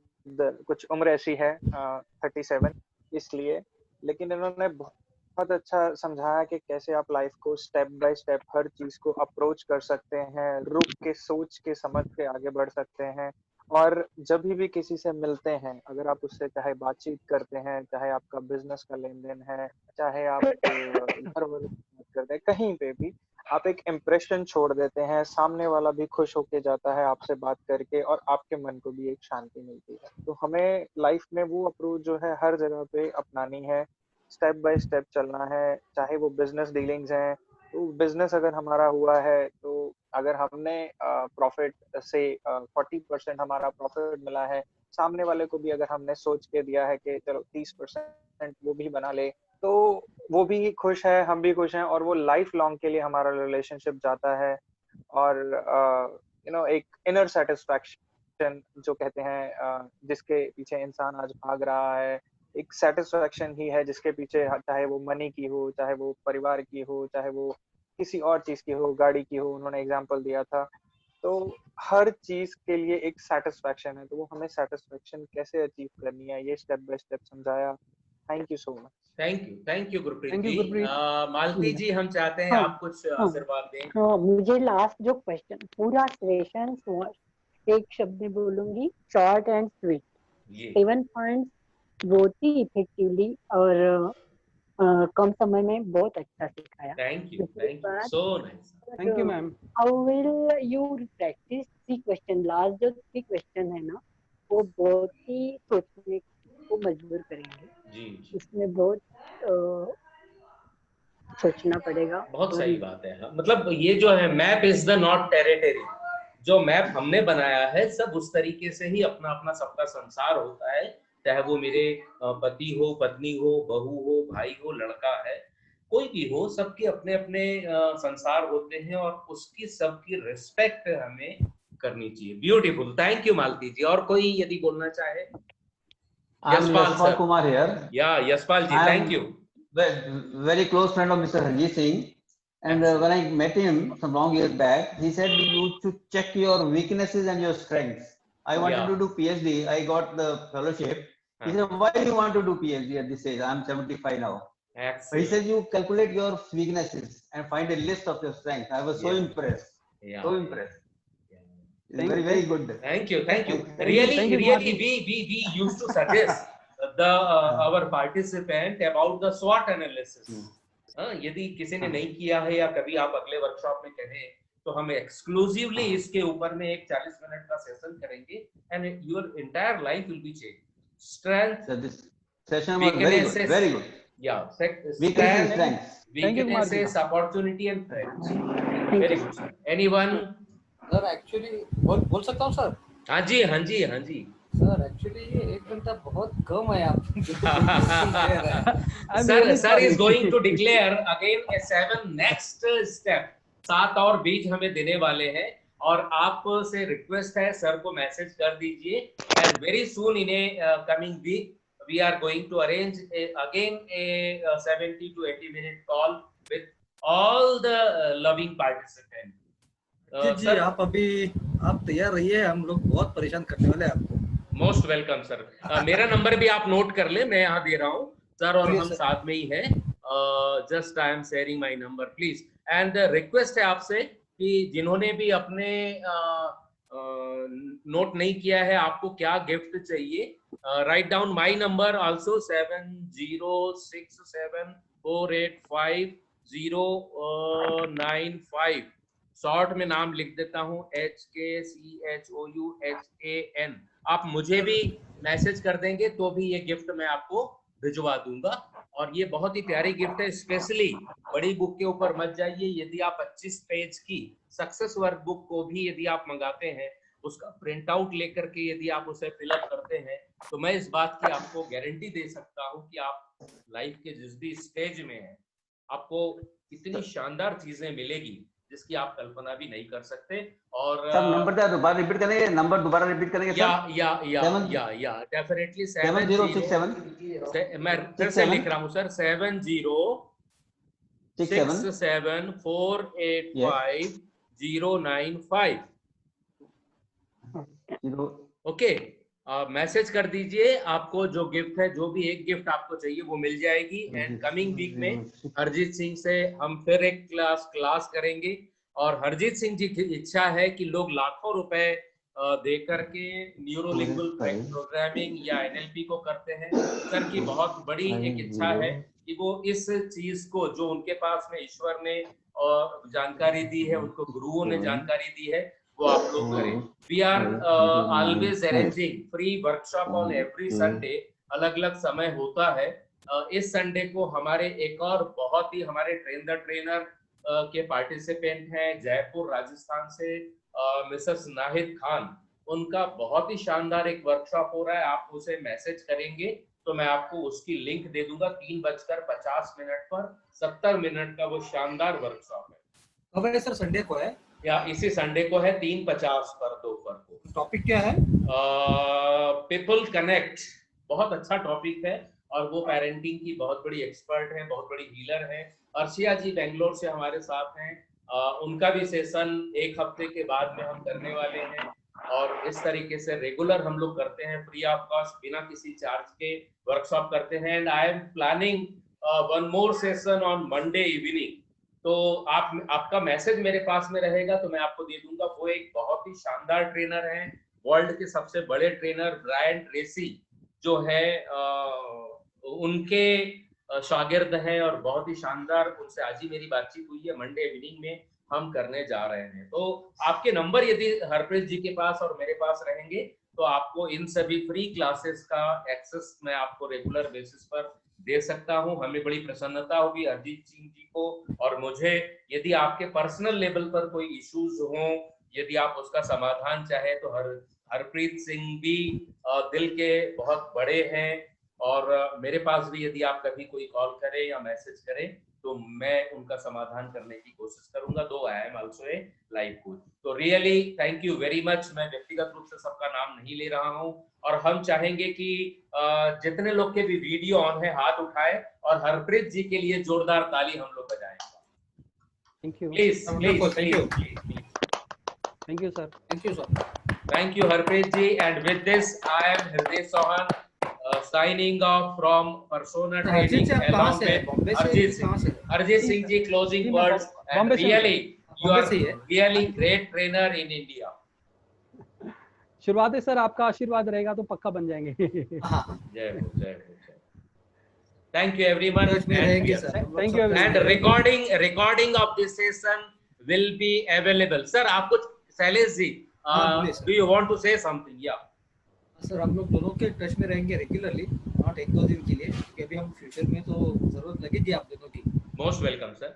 Speaker 2: कुछ उम्र ऐसी है 37 इसलिए, लेकिन इन्होंने बहुत अच्छा समझाया कि कैसे आप लाइफ को स्टेप बाय स्टेप हर चीज को अप्रोच कर सकते हैं, रुक के सोच के समझ के आगे बढ़ सकते हैं। और जब भी किसी से मिलते हैं, अगर आप उससे चाहे बातचीत करते हैं, चाहे आपका बिजनेस का लेन देन है, चाहे आप घर वाले बात करते हैं, कहीं पे भी आप एक इम्प्रेशन छोड़ देते हैं, सामने वाला भी खुश होके जाता है आपसे बात करके, और आपके मन को भी एक शांति मिलती है। तो हमें लाइफ में वो अप्रोच जो है हर जगह पे अपनानी है, स्टेप बाय स्टेप चलना है। चाहे वो बिजनेस डीलिंग्स हैं, तो बिजनेस अगर हमारा हुआ है, तो अगर हमने प्रॉफिट से 40% हमारा प्रॉफिट मिला है, सामने वाले को भी अगर हमने सोच के दिया है कि चलो 30% वो भी बना ले, तो वो भी खुश है, हम भी खुश हैं, और वो लाइफ लॉन्ग के लिए हमारा रिलेशनशिप जाता है। और एक इनर सेटिस्फैक्शन जो कहते हैं, जिसके पीछे इंसान आज भाग रहा है, एक सेटिस्फैक्शन ही है जिसके पीछे, चाहे वो मनी की हो, चाहे वो परिवार की हो, चाहे वो किसी और चीज की हो, गाड़ी की हो, उन्होंने एग्जांपल दिया था। तो हर चीज के लिए एक सेटिस्फैक्शन है, तो वो हमें सेटिस्फैक्शन कैसे अचीव करनी है ये स्टेप बाय स्टेप समझाया। Thank you so much.
Speaker 6: Thank you Gurpreet
Speaker 1: Thank you,
Speaker 6: जी।
Speaker 1: गुरप्रीत।
Speaker 6: मालती जी, हम चाहते हैं
Speaker 8: हाँ,
Speaker 6: आप कुछ
Speaker 8: हाँ,
Speaker 6: आशीर्वाद दें।
Speaker 8: हाँ, मुझे लास्ट जो क्वेश्चन पूरा सेशन एक शब्द में बोलूंगी, शॉर्ट एंड स्वीट। 7 पॉइंट्स बहुत ही इफेक्टिवली और कम समय में बहुत अच्छा सिखाया।
Speaker 6: Thank you so nice.
Speaker 1: Thank you ma'am.
Speaker 8: How will you practice 3 question? Last जो 3 क्वेश्चन है ना, वो बहुत ही सोचने को मजबूर करेंगे
Speaker 6: जी।
Speaker 8: उसमें बहुत सोचना पड़ेगा।
Speaker 6: बहुत सही बात है। मतलब ये जो है map is the not territory, जो मैप हमने बनाया है सब उस तरीके से ही अपना अपना सबका संसार होता है, चाहे वो मेरे पति हो, पत्नी हो, बहू हो, भाई हो, लड़का है, कोई भी हो, सबके अपने अपने संसार होते हैं और उसकी सबकी रिस्पेक्ट हमें करनी चाहिए। Beautiful, thank you Malti ji. और कोई यदि बोलना चाहे?
Speaker 4: यशपाल कुमार here.
Speaker 6: या Yashpal ji, thank you.
Speaker 4: Very close friend of Mr. Harjeet Singh, and when I met him some long years back, he said you should check your weaknesses and your strengths. I wanted to do PhD. I got the fellowship. He said, why do you want to do PhD at this age? I'm 75 now. Excellent. He said, you calculate your weaknesses and find a list of your strengths. I was so impressed. So impressed. Very, very good.
Speaker 6: Thank you. Really, we used to suggest our participant about the SWOT analysis. यदि किसी ने नहीं किया है या कभी आप अगले वर्कशॉप में कहें तो हम एक्सक्लूसिवली इसके ऊपर में एक 40 मिनट का सेशन करेंगे and your entire life will be changed. Strength.
Speaker 4: So this session was very good.
Speaker 6: Yeah.
Speaker 4: Weaknesses,
Speaker 6: opportunity and threats. Very good, sir. Anyone?
Speaker 5: Sir actually बोल सकता हूँ सर?
Speaker 6: हाँ जी
Speaker 5: सर एक्चुअली ये 1 घंटा बहुत कम है आप
Speaker 6: sir is going to declare again a 7 next step. 7 और बीज हमें देने वाले हैं और आप से रिक्वेस्ट है सर को मैसेज कर दीजिए and very soon in a coming week we are going to arrange again a 70 to 80 minute call with all the loving participants.
Speaker 5: जी आप तैयार रहिए, हम लोग बहुत परेशान करने वाले हैं आपको।
Speaker 6: Most welcome sir. मेरा नंबर भी आप नोट कर ले, मैं यहाँ दे रहा हूँ सर और हम साथ में ही हैं। Just I am sharing my number please and request है आपसे कि जिन्होंने भी अपने नोट नहीं किया है आपको क्या गिफ्ट चाहिए, write down my number also 7067485095। Short में नाम लिख देता हूँ HKCHOUHAN। आप मुझे भी मैसेज कर देंगे तो भी ये गिफ्ट मैं आपको भिजवा दूंगा और ये बहुत ही प्यारी गिफ्ट है। स्पेशली बड़ी बुक के ऊपर मत जाइए, यदि आप 25 पेज की सक्सेस वर्क बुक को भी यदि आप मंगाते हैं, उसका प्रिंट आउट लेकर के यदि आप उसे फिलअप करते हैं तो मैं इस बात की आपको गारंटी दे सकता हूँ कि आप लाइफ के जिस भी स्टेज में हैं आपको इतनी शानदार चीजें मिलेगी जिसकी आप कल्पना भी नहीं कर सकते। और
Speaker 4: सब नंबर दोबारा रिपीट करेंगे,
Speaker 6: या डेफिनेटली
Speaker 4: 7067
Speaker 6: मैं फिर से लिख रहा हूँ सर 7067485095। ओके, मैसेज कर दीजिए, आपको जो गिफ्ट है, जो भी एक गिफ्ट आपको चाहिए वो मिल जाएगी। एंड कमिंग वीक में हरजीत सिंह से हम फिर एक क्लास करेंगे और हरजीत सिंह जी की इच्छा है कि लोग लाखों रुपए दे करके न्यूरोलिंगुअल प्रोग्रामिंग या NLP को करते हैं। सर की बहुत बड़ी एक इच्छा है कि वो इस चीज को जो उनके पास में ईश्वर ने जानकारी दी है, उनको गुरुओं ने जानकारी दी है, वो आप लोग करें। We are always arranging free workshop on every Sunday, अलग अलग समय होता है। इस संडे को हमारे एक और बहुत ही हमारे ट्रेन द ट्रेनर के पार्टिसिपेंट हैं जयपुर राजस्थान से, मिसेस नाहिद खान, उनका बहुत ही शानदार एक वर्कशॉप हो रहा है। आप उसे मैसेज करेंगे तो मैं आपको उसकी लिंक दे दूंगा। 3:50 पर 70 मिनट का वो शानदार वर्कशॉप है।
Speaker 5: कब है सर? संडे को है
Speaker 6: या इसी संडे को है 3:50 पर दोपहर को।
Speaker 5: टॉपिक क्या है?
Speaker 6: पीपल कनेक्ट, बहुत अच्छा टॉपिक है और वो पेरेंटिंग की बहुत बड़ी एक्सपर्ट हैं, बहुत बड़ी हीलर हैं। अर्शिया जी बेंगलोर से हमारे साथ हैं, उनका भी सेशन 1 हफ्ते के बाद में हम करने वाले हैं और इस तरीके से रेगुलर हम लोग करते हैं, फ्री ऑफ कॉस्ट, बिना किसी चार्ज के वर्कशॉप करते हैं। And I am planning one more session on Monday evening. तो आपका मैसेज मेरे पास में रहेगा तो मैं आपको दे दूंगा। वो एक बहुत ही शानदार ट्रेनर हैं, वर्ल्ड के सबसे बड़े ट्रेनर ब्रायन ट्रेसी जो है उनके शागिर्द हैं और बहुत ही शानदार, उनसे आज ही मेरी बातचीत हुई है। मंडे इवनिंग में हम करने जा रहे हैं। तो आपके नंबर यदि हरप्रीत जी के पास और मेरे पास रहेंगे तो आपको इन सभी फ्री क्लासेस का एक्सेस मैं आपको रेगुलर बेसिस पर दे सकता हूं। हमें बड़ी प्रसन्नता होगी हरजीत सिंह जी को और मुझे, यदि आपके पर्सनल लेवल पर कोई इश्यूज हों, यदि आप उसका समाधान चाहे तो हरप्रीत सिंह भी दिल के बहुत बड़े हैं और मेरे पास भी यदि आप कभी कोई कॉल करें या मैसेज करें तो मैं उनका समाधान करने की कोशिश करूंगा। दो I am also a life coach. तो really thank you very much. मैं व्यक्तिगत रूप से सबका नाम नहीं ले रहा हूं और हम चाहेंगे कि जितने लोग के भी वीडियो ऑन है हाथ उठाए और हरप्रीत जी के लिए जोरदार ताली हम लोग बजाएं।
Speaker 1: Thank you
Speaker 6: please
Speaker 1: thank you sir.
Speaker 5: Thank you sir.
Speaker 6: Thank you Harpreet ji, and with this I am Hriday Chauhan signing off from Persona Training along with Arjit Singh ji closing words and really you are really great trainer in India.
Speaker 1: शुरुआत है sir, आपका आशीर्वाद रहेगा तो पक्का बन जाएंगे।
Speaker 6: जय हो जय हो। Thank you everyone.
Speaker 1: Thank you
Speaker 6: and recording of this session will be available. Sir आपको Shailesh ji do you want to say something? Yeah.
Speaker 5: Sir हम लोग दोनों के टच में रहेंगे रेगुलरली, नॉट 1-2 दिन के लिए, क्योंकि अभी हम फ्यूचर में तो जरूरत लगेगी आप दोनों की।
Speaker 6: Most welcome sir.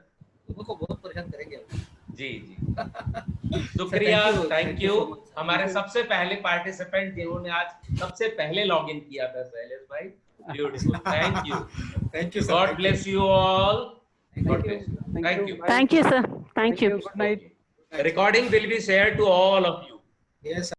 Speaker 5: दोनों को बहुत परेशान करेंगे हम।
Speaker 6: जी जी शुक्रिया, थैंक यू। हमारे सबसे पहले पार्टिसिपेंट जिन्होंने आज सबसे पहले लॉग इन किया था शैलेश भाई, beautiful, thank you God bless you all.
Speaker 7: Thank you sir, thank you.
Speaker 1: Good night.
Speaker 6: Recording will be shared to all of you.
Speaker 5: Yes.